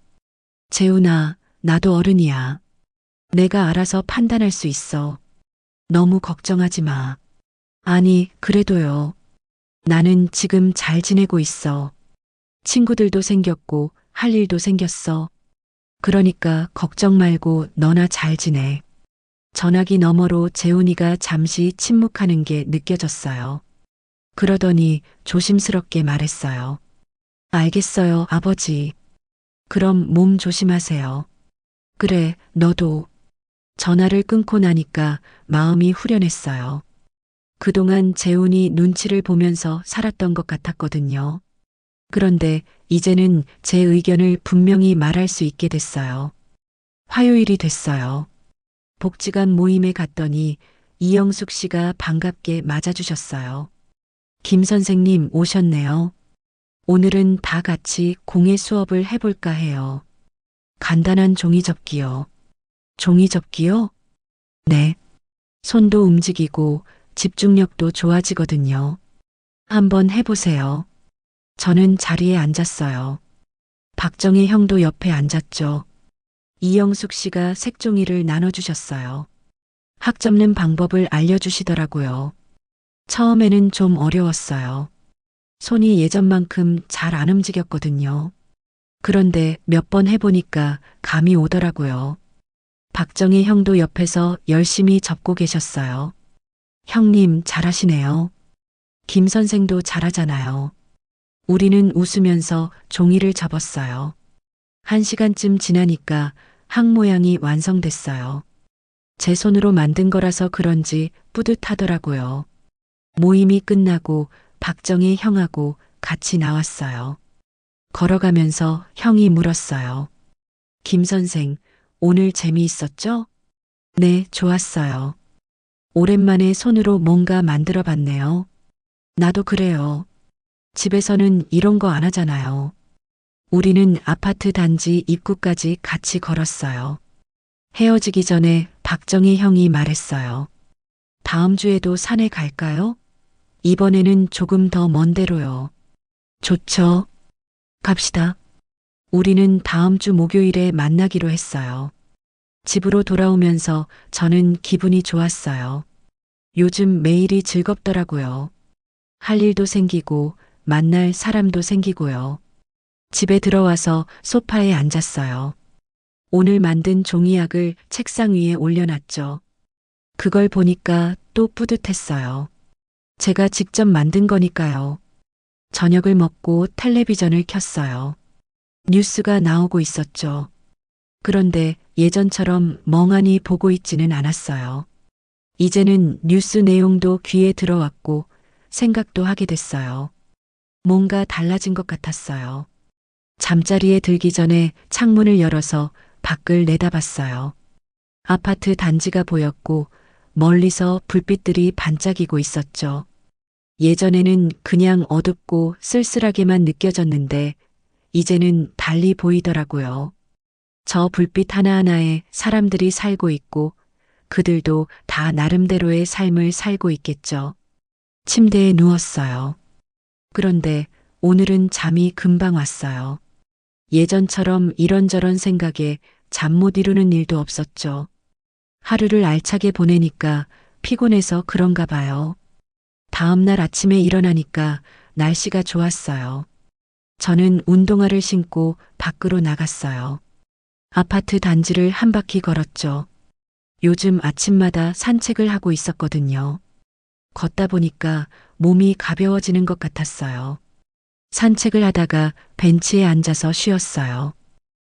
재훈아, 나도 어른이야. 내가 알아서 판단할 수 있어. 너무 걱정하지 마. 아니, 그래도요. 나는 지금 잘 지내고 있어. 친구들도 생겼고, 할 일도 생겼어. 그러니까 걱정 말고 너나 잘 지내. 전화기 너머로 재훈이가 잠시 침묵하는 게 느껴졌어요. 그러더니 조심스럽게 말했어요. 알겠어요, 아버지. 그럼 몸 조심하세요. 그래, 너도. 전화를 끊고 나니까 마음이 후련했어요. 그동안 재훈이 눈치를 보면서 살았던 것 같았거든요. 그런데 이제는 제 의견을 분명히 말할 수 있게 됐어요. 화요일이 됐어요. 복지관 모임에 갔더니 이영숙 씨가 반갑게 맞아주셨어요. 김 선생님 오셨네요. 오늘은 다 같이 공예 수업을 해볼까 해요. 간단한 종이접기요. 종이접기요? 네. 손도 움직이고 집중력도 좋아지거든요. 한번 해보세요. 저는 자리에 앉았어요. 박정희 형도 옆에 앉았죠. 이영숙 씨가 색종이를 나눠주셨어요. 학 접는 방법을 알려주시더라고요. 처음에는 좀 어려웠어요. 손이 예전만큼 잘 안 움직였거든요. 그런데 몇 번 해보니까 감이 오더라고요. 박정희 형도 옆에서 열심히 접고 계셨어요. 형님 잘하시네요. 김 선생도 잘하잖아요. 우리는 웃으면서 종이를 접었어요. 1시간쯤 지나니까 학 모양이 완성됐어요. 제 손으로 만든 거라서 그런지 뿌듯하더라고요. 모임이 끝나고 박정희 형하고 같이 나왔어요. 걸어가면서 형이 물었어요. 김 선생, 오늘 재미있었죠? 네, 좋았어요. 오랜만에 손으로 뭔가 만들어 봤네요. 나도 그래요. 집에서는 이런 거 안 하잖아요. 우리는 아파트 단지 입구까지 같이 걸었어요. 헤어지기 전에 박정희 형이 말했어요. 다음 주에도 산에 갈까요? 이번에는 조금 더 먼 데로요. 좋죠. 갑시다. 우리는 다음 주 목요일에 만나기로 했어요. 집으로 돌아오면서 저는 기분이 좋았어요. 요즘 매일이 즐겁더라고요. 할 일도 생기고 만날 사람도 생기고요. 집에 들어와서 소파에 앉았어요. 오늘 만든 종이약을 책상 위에 올려놨죠. 그걸 보니까 또 뿌듯했어요. 제가 직접 만든 거니까요. 저녁을 먹고 텔레비전을 켰어요. 뉴스가 나오고 있었죠. 그런데 예전처럼 멍하니 보고 있지는 않았어요. 이제는 뉴스 내용도 귀에 들어왔고 생각도 하게 됐어요. 뭔가 달라진 것 같았어요. 잠자리에 들기 전에 창문을 열어서 밖을 내다봤어요. 아파트 단지가 보였고 멀리서 불빛들이 반짝이고 있었죠. 예전에는 그냥 어둡고 쓸쓸하게만 느껴졌는데 이제는 달리 보이더라고요. 저 불빛 하나하나에 사람들이 살고 있고 그들도 다 나름대로의 삶을 살고 있겠죠. 침대에 누웠어요. 그런데 오늘은 잠이 금방 왔어요. 예전처럼 이런저런 생각에 잠 못 이루는 일도 없었죠. 하루를 알차게 보내니까 피곤해서 그런가 봐요. 다음 날 아침에 일어나니까 날씨가 좋았어요. 저는 운동화를 신고 밖으로 나갔어요. 아파트 단지를 한 바퀴 걸었죠. 요즘 아침마다 산책을 하고 있었거든요. 걷다 보니까 몸이 가벼워지는 것 같았어요. 산책을 하다가 벤치에 앉아서 쉬었어요.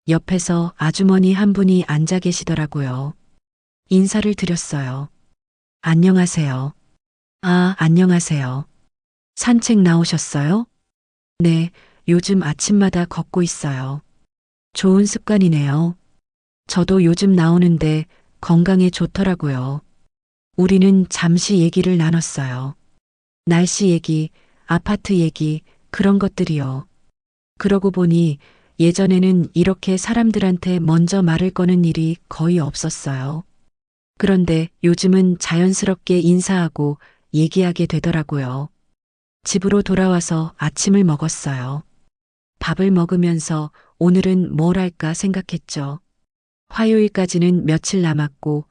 옆에서 아주머니 한 분이 앉아 계시더라고요. 인사를 드렸어요. 안녕하세요. 아, 안녕하세요. 산책 나오셨어요? 네, 요즘 아침마다 걷고 있어요. 좋은 습관이네요. 저도 요즘 나오는데 건강에 좋더라고요. 우리는 잠시 얘기를 나눴어요. 날씨 얘기, 아파트 얘기, 그런 것들이요. 그러고 보니 예전에는 이렇게 사람들한테 먼저 말을 거는 일이 거의 없었어요. 그런데 요즘은 자연스럽게 인사하고 얘기하게 되더라고요. 집으로 돌아와서 아침을 먹었어요. 밥을 먹으면서 오늘은 뭘 할까 생각했죠. 화요일까지는 며칠 남았고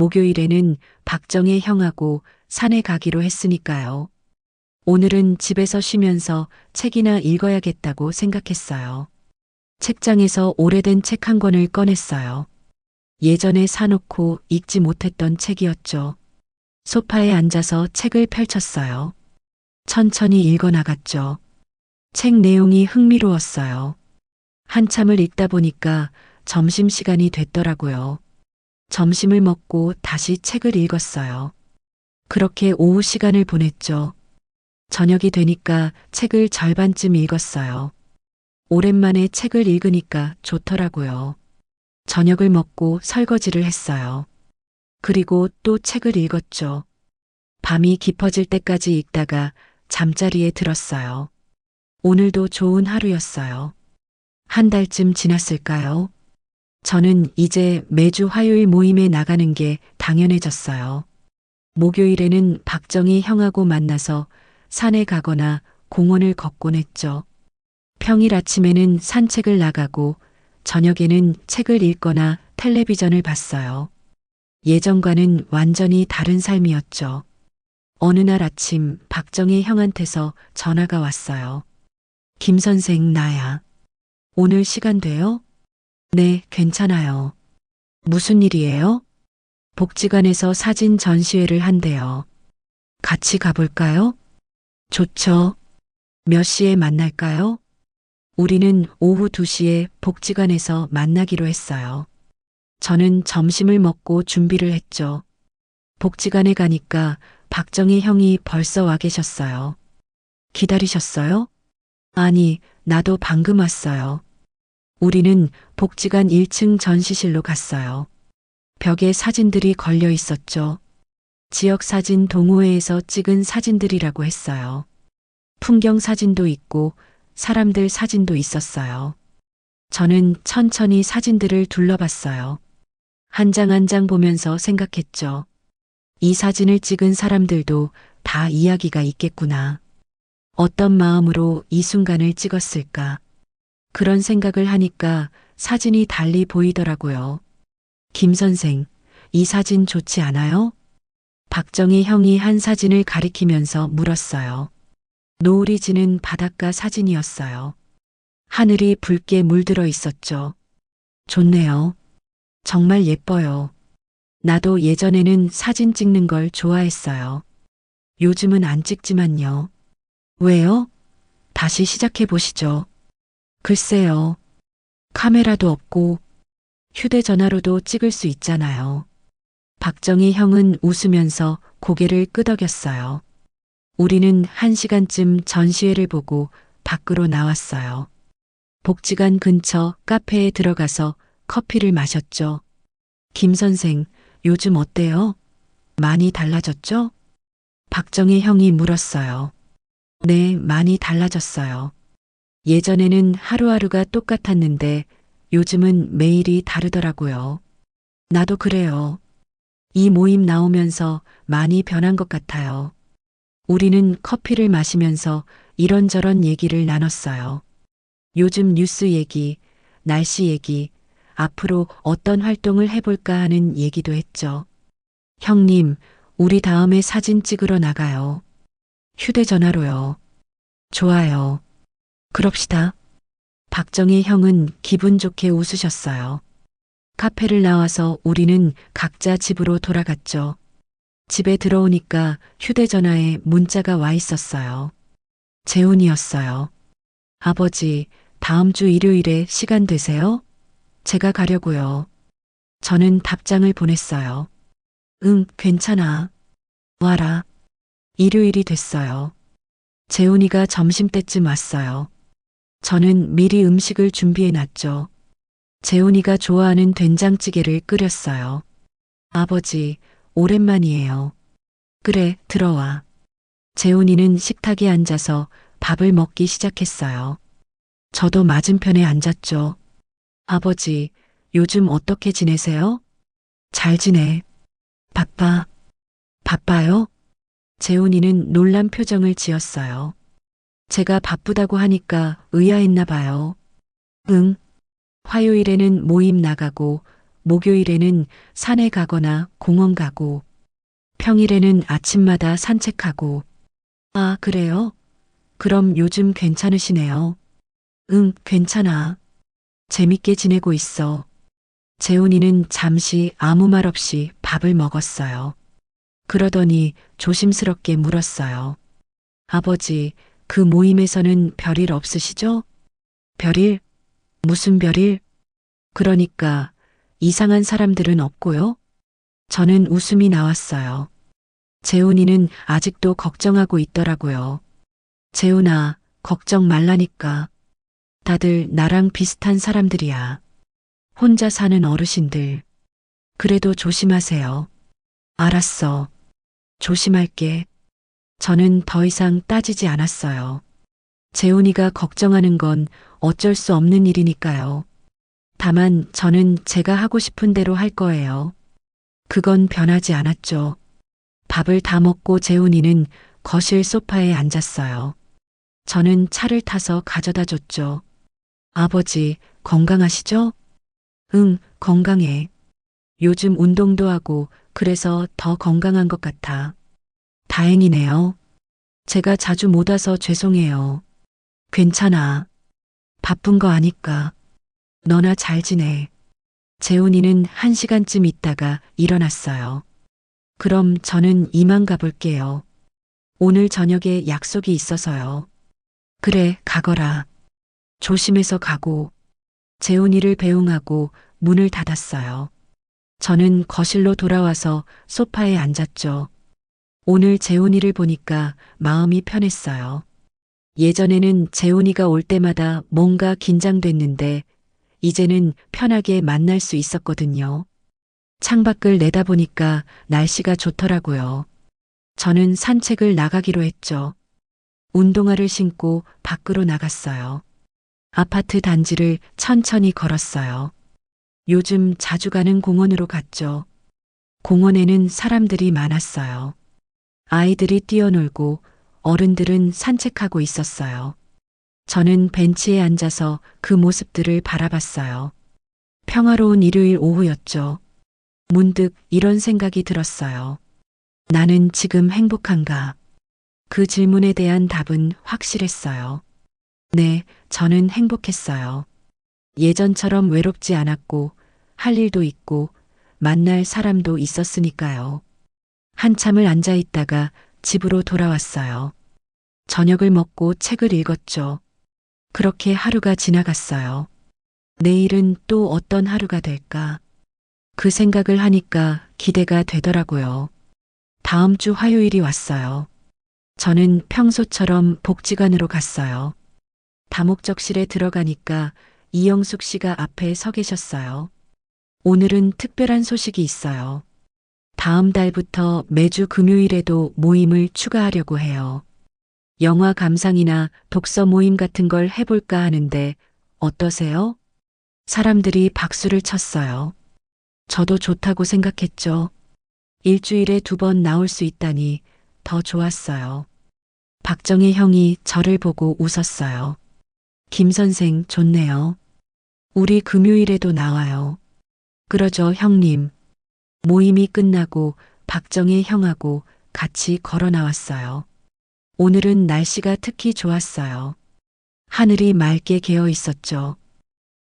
목요일에는 박정혜 형하고 산에 가기로 했으니까요. 오늘은 집에서 쉬면서 책이나 읽어야겠다고 생각했어요. 책장에서 오래된 책 한 권을 꺼냈어요. 예전에 사놓고 읽지 못했던 책이었죠. 소파에 앉아서 책을 펼쳤어요. 천천히 읽어 나갔죠. 책 내용이 흥미로웠어요. 한참을 읽다 보니까 점심시간이 됐더라고요. 점심을 먹고 다시 책을 읽었어요. 그렇게 오후 시간을 보냈죠. 저녁이 되니까 책을 절반쯤 읽었어요. 오랜만에 책을 읽으니까 좋더라고요. 저녁을 먹고 설거지를 했어요. 그리고 또 책을 읽었죠. 밤이 깊어질 때까지 읽다가 잠자리에 들었어요. 오늘도 좋은 하루였어요. 한 달쯤 지났을까요? 저는 이제 매주 화요일 모임에 나가는 게 당연해졌어요. 목요일에는 박정희 형하고 만나서 산에 가거나 공원을 걷곤 했죠. 평일 아침에는 산책을 나가고 저녁에는 책을 읽거나 텔레비전을 봤어요. 예전과는 완전히 다른 삶이었죠. 어느 날 아침 박정희 형한테서 전화가 왔어요. 김 선생, 나야. 오늘 시간 돼요? 네, 괜찮아요. 무슨 일이에요? 복지관에서 사진 전시회를 한대요. 같이 가볼까요? 좋죠. 몇 시에 만날까요? 우리는 오후 2시에 복지관에서 만나기로 했어요. 저는 점심을 먹고 준비를 했죠. 복지관에 가니까 박정희 형이 벌써 와 계셨어요. 기다리셨어요? 아니, 나도 방금 왔어요. 우리는 복지관 1층 전시실로 갔어요. 벽에 사진들이 걸려 있었죠. 지역사진 동호회에서 찍은 사진들이라고 했어요. 풍경 사진도 있고 사람들 사진도 있었어요. 저는 천천히 사진들을 둘러봤어요. 한 장 한 장 보면서 생각했죠. 이 사진을 찍은 사람들도 다 이야기가 있겠구나. 어떤 마음으로 이 순간을 찍었을까? 그런 생각을 하니까 사진이 달리 보이더라고요. 김 선생, 이 사진 좋지 않아요? 박정희 형이 한 사진을 가리키면서 물었어요. 노을이 지는 바닷가 사진이었어요. 하늘이 붉게 물들어 있었죠. 좋네요. 정말 예뻐요. 나도 예전에는 사진 찍는 걸 좋아했어요. 요즘은 안 찍지만요. 왜요? 다시 시작해 보시죠. 글쎄요. 카메라도 없고 휴대전화로도 찍을 수 있잖아요. 박정희 형은 웃으면서 고개를 끄덕였어요. 우리는 1시간쯤 전시회를 보고 밖으로 나왔어요. 복지관 근처 카페에 들어가서 커피를 마셨죠. 김 선생, 요즘 어때요? 많이 달라졌죠? 박정희 형이 물었어요. 네, 많이 달라졌어요. 예전에는 하루하루가 똑같았는데 요즘은 매일이 다르더라고요. 나도 그래요. 이 모임 나오면서 많이 변한 것 같아요. 우리는 커피를 마시면서 이런저런 얘기를 나눴어요. 요즘 뉴스 얘기, 날씨 얘기, 앞으로 어떤 활동을 해볼까 하는 얘기도 했죠. 형님, 우리 다음에 사진 찍으러 나가요. 휴대전화로요. 좋아요. 그럽시다. 박정희 형은 기분 좋게 웃으셨어요. 카페를 나와서 우리는 각자 집으로 돌아갔죠. 집에 들어오니까 휴대전화에 문자가 와 있었어요. 재훈이었어요. 아버지, 다음 주 일요일에 시간 되세요? 제가 가려고요. 저는 답장을 보냈어요. 응, 괜찮아. 와라. 일요일이 됐어요. 재훈이가 점심때쯤 왔어요. 저는 미리 음식을 준비해 놨죠. 재훈이가 좋아하는 된장찌개를 끓였어요. 아버지, 오랜만이에요. 그래, 들어와. 재훈이는 식탁에 앉아서 밥을 먹기 시작했어요. 저도 맞은편에 앉았죠. 아버지, 요즘 어떻게 지내세요? 잘 지내. 바빠. 바빠요? 재훈이는 놀란 표정을 지었어요. 제가 바쁘다고 하니까 의아했나 봐요. 응. 화요일에는 모임 나가고 목요일에는 산에 가거나 공원 가고, 평일에는 아침마다 산책하고. 아, 그래요? 그럼 요즘 괜찮으시네요. 응, 괜찮아. 재밌게 지내고 있어. 재훈이는 잠시 아무 말 없이 밥을 먹었어요. 그러더니 조심스럽게 물었어요. 아버지, 그 모임에서는 별일 없으시죠? 별일? 무슨 별일? 그러니까 이상한 사람들은 없고요. 저는 웃음이 나왔어요. 재훈이는 아직도 걱정하고 있더라고요. 재훈아, 걱정 말라니까. 다들 나랑 비슷한 사람들이야. 혼자 사는 어르신들. 그래도 조심하세요. 알았어. 조심할게. 저는 더 이상 따지지 않았어요. 재훈이가 걱정하는 건 어쩔 수 없는 일이니까요. 다만 저는 제가 하고 싶은 대로 할 거예요. 그건 변하지 않았죠. 밥을 다 먹고 재훈이는 거실 소파에 앉았어요. 저는 차를 타서 가져다 줬죠. 아버지, 건강하시죠? 응, 건강해. 요즘 운동도 하고 그래서 더 건강한 것 같아. 다행이네요. 제가 자주 못 와서 죄송해요. 괜찮아. 바쁜 거 아니까. 너나 잘 지내. 재훈이는 1시간쯤 있다가 일어났어요. 그럼 저는 이만 가볼게요. 오늘 저녁에 약속이 있어서요. 그래, 가거라. 조심해서 가고. 재훈이를 배웅하고 문을 닫았어요. 저는 거실로 돌아와서 소파에 앉았죠. 오늘 재훈이를 보니까 마음이 편했어요. 예전에는 재훈이가 올 때마다 뭔가 긴장됐는데 이제는 편하게 만날 수 있었거든요. 창밖을 내다보니까 날씨가 좋더라고요. 저는 산책을 나가기로 했죠. 운동화를 신고 밖으로 나갔어요. 아파트 단지를 천천히 걸었어요. 요즘 자주 가는 공원으로 갔죠. 공원에는 사람들이 많았어요. 아이들이 뛰어놀고 어른들은 산책하고 있었어요. 저는 벤치에 앉아서 그 모습들을 바라봤어요. 평화로운 일요일 오후였죠. 문득 이런 생각이 들었어요. 나는 지금 행복한가? 그 질문에 대한 답은 확실했어요. 네, 저는 행복했어요. 예전처럼 외롭지 않았고, 할 일도 있고, 만날 사람도 있었으니까요. 한참을 앉아 있다가 집으로 돌아왔어요. 저녁을 먹고 책을 읽었죠. 그렇게 하루가 지나갔어요. 내일은 또 어떤 하루가 될까? 그 생각을 하니까 기대가 되더라고요. 다음 주 화요일이 왔어요. 저는 평소처럼 복지관으로 갔어요. 다목적실에 들어가니까 이영숙 씨가 앞에 서 계셨어요. 오늘은 특별한 소식이 있어요. 다음 달부터 매주 금요일에도 모임을 추가하려고 해요. 영화 감상이나 독서 모임 같은 걸 해볼까 하는데 어떠세요? 사람들이 박수를 쳤어요. 저도 좋다고 생각했죠. 일주일에 2번 나올 수 있다니 더 좋았어요. 박정희 형이 저를 보고 웃었어요. 김 선생 좋네요. 우리 금요일에도 나와요. 그러죠, 형님. 모임이 끝나고 박정희 형하고 같이 걸어 나왔어요. 오늘은 날씨가 특히 좋았어요. 하늘이 맑게 개어 있었죠.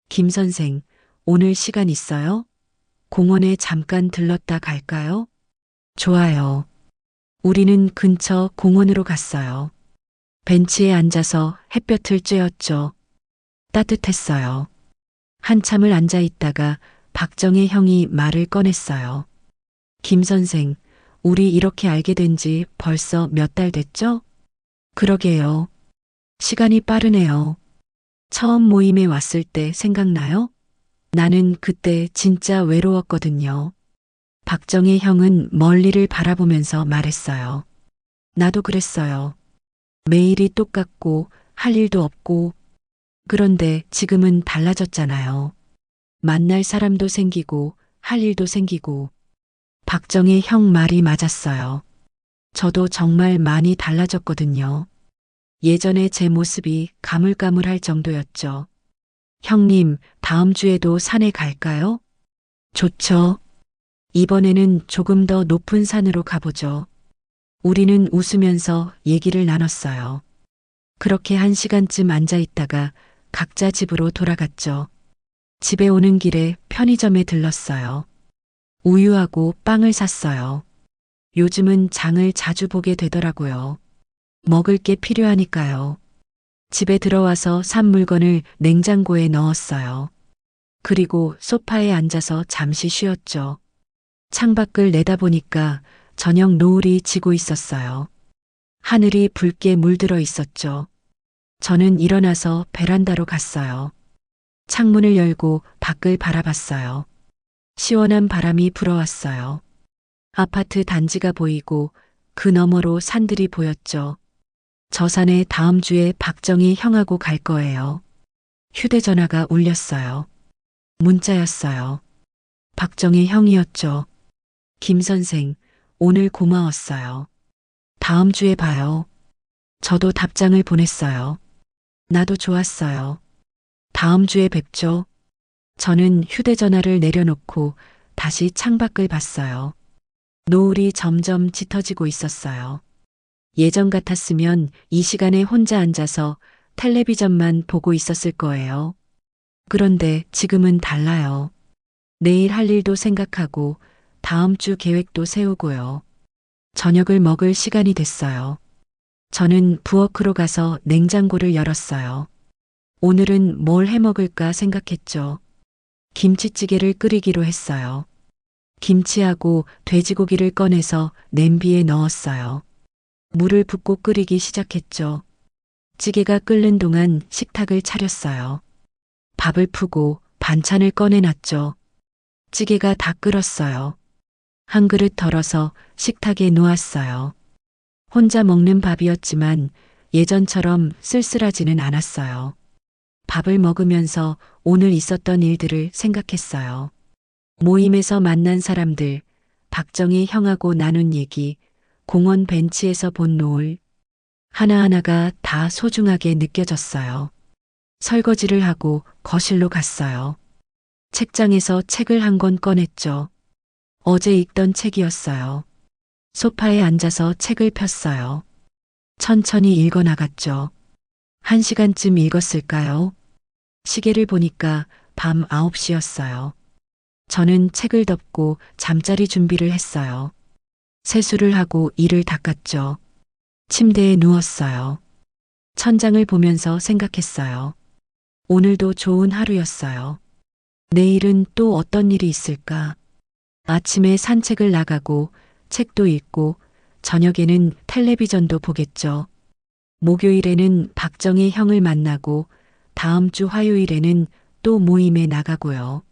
김 선생, 오늘 시간 있어요? 공원에 잠깐 들렀다 갈까요? 좋아요. 우리는 근처 공원으로 갔어요. 벤치에 앉아서 햇볕을 쬐었죠. 따뜻했어요. 한참을 앉아 있다가 박정희 형이 말을 꺼냈어요. 김 선생, 우리 이렇게 알게 된 지 벌써 몇 달 됐죠? 그러게요. 시간이 빠르네요. 처음 모임에 왔을 때 생각나요? 나는 그때 진짜 외로웠거든요. 박정희 형은 멀리를 바라보면서 말했어요. 나도 그랬어요. 매일이 똑같고 할 일도 없고 그런데 지금은 달라졌잖아요. 만날 사람도 생기고 할 일도 생기고 박정희 형 말이 맞았어요. 저도 정말 많이 달라졌거든요. 예전에 제 모습이 가물가물할 정도였죠. 형님, 다음 주에도 산에 갈까요? 좋죠. 이번에는 조금 더 높은 산으로 가보죠. 우리는 웃으면서 얘기를 나눴어요. 그렇게 1시간쯤 앉아 있다가 각자 집으로 돌아갔죠. 집에 오는 길에 편의점에 들렀어요. 우유하고 빵을 샀어요. 요즘은 장을 자주 보게 되더라고요. 먹을 게 필요하니까요. 집에 들어와서 산 물건을 냉장고에 넣었어요. 그리고 소파에 앉아서 잠시 쉬었죠. 창밖을 내다보니까 저녁 노을이 지고 있었어요. 하늘이 붉게 물들어 있었죠. 저는 일어나서 베란다로 갔어요. 창문을 열고 밖을 바라봤어요. 시원한 바람이 불어왔어요. 아파트 단지가 보이고 그 너머로 산들이 보였죠. 저 산에 다음 주에 박정희 형하고 갈 거예요. 휴대전화가 울렸어요. 문자였어요. 박정희 형이었죠. 김 선생, 오늘 고마웠어요. 다음 주에 봐요. 저도 답장을 보냈어요. 나도 좋았어요. 다음 주에 뵙죠. 저는 휴대전화를 내려놓고 다시 창밖을 봤어요. 노을이 점점 짙어지고 있었어요. 예전 같았으면 이 시간에 혼자 앉아서 텔레비전만 보고 있었을 거예요. 그런데 지금은 달라요. 내일 할 일도 생각하고 다음 주 계획도 세우고요. 저녁을 먹을 시간이 됐어요. 저는 부엌으로 가서 냉장고를 열었어요. 오늘은 뭘 해 먹을까 생각했죠. 김치찌개를 끓이기로 했어요. 김치하고 돼지고기를 꺼내서 냄비에 넣었어요. 물을 붓고 끓이기 시작했죠. 찌개가 끓는 동안 식탁을 차렸어요. 밥을 푸고 반찬을 꺼내놨죠. 찌개가 다 끓었어요. 한 그릇 덜어서 식탁에 놓았어요. 혼자 먹는 밥이었지만 예전처럼 쓸쓸하지는 않았어요. 밥을 먹으면서 오늘 있었던 일들을 생각했어요. 모임에서 만난 사람들, 박정희 형하고 나눈 얘기, 공원 벤치에서 본 노을, 하나하나가 다 소중하게 느껴졌어요. 설거지를 하고 거실로 갔어요. 책장에서 책을 한 권 꺼냈죠. 어제 읽던 책이었어요. 소파에 앉아서 책을 폈어요. 천천히 읽어 나갔죠. 1시간쯤 읽었을까요? 시계를 보니까 밤 9시였어요. 저는 책을 덮고 잠자리 준비를 했어요. 세수를 하고 이를 닦았죠. 침대에 누웠어요. 천장을 보면서 생각했어요. 오늘도 좋은 하루였어요. 내일은 또 어떤 일이 있을까? 아침에 산책을 나가고 책도 읽고 저녁에는 텔레비전도 보겠죠. 목요일에는 박정희 형을 만나고 다음 주 화요일에는 또 모임에 나가고요.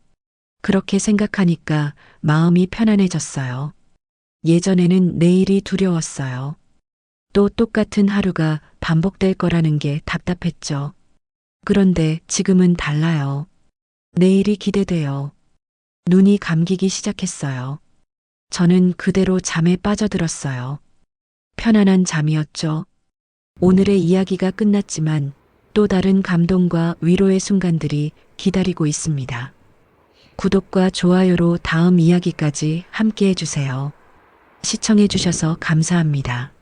그렇게 생각하니까 마음이 편안해졌어요. 예전에는 내일이 두려웠어요. 또 똑같은 하루가 반복될 거라는 게 답답했죠. 그런데 지금은 달라요. 내일이 기대돼요. 눈이 감기기 시작했어요. 저는 그대로 잠에 빠져들었어요. 편안한 잠이었죠. 오늘의 이야기가 끝났지만 또 다른 감동과 위로의 순간들이 기다리고 있습니다. 구독과 좋아요로 다음 이야기까지 함께 해주세요. 시청해주셔서 감사합니다.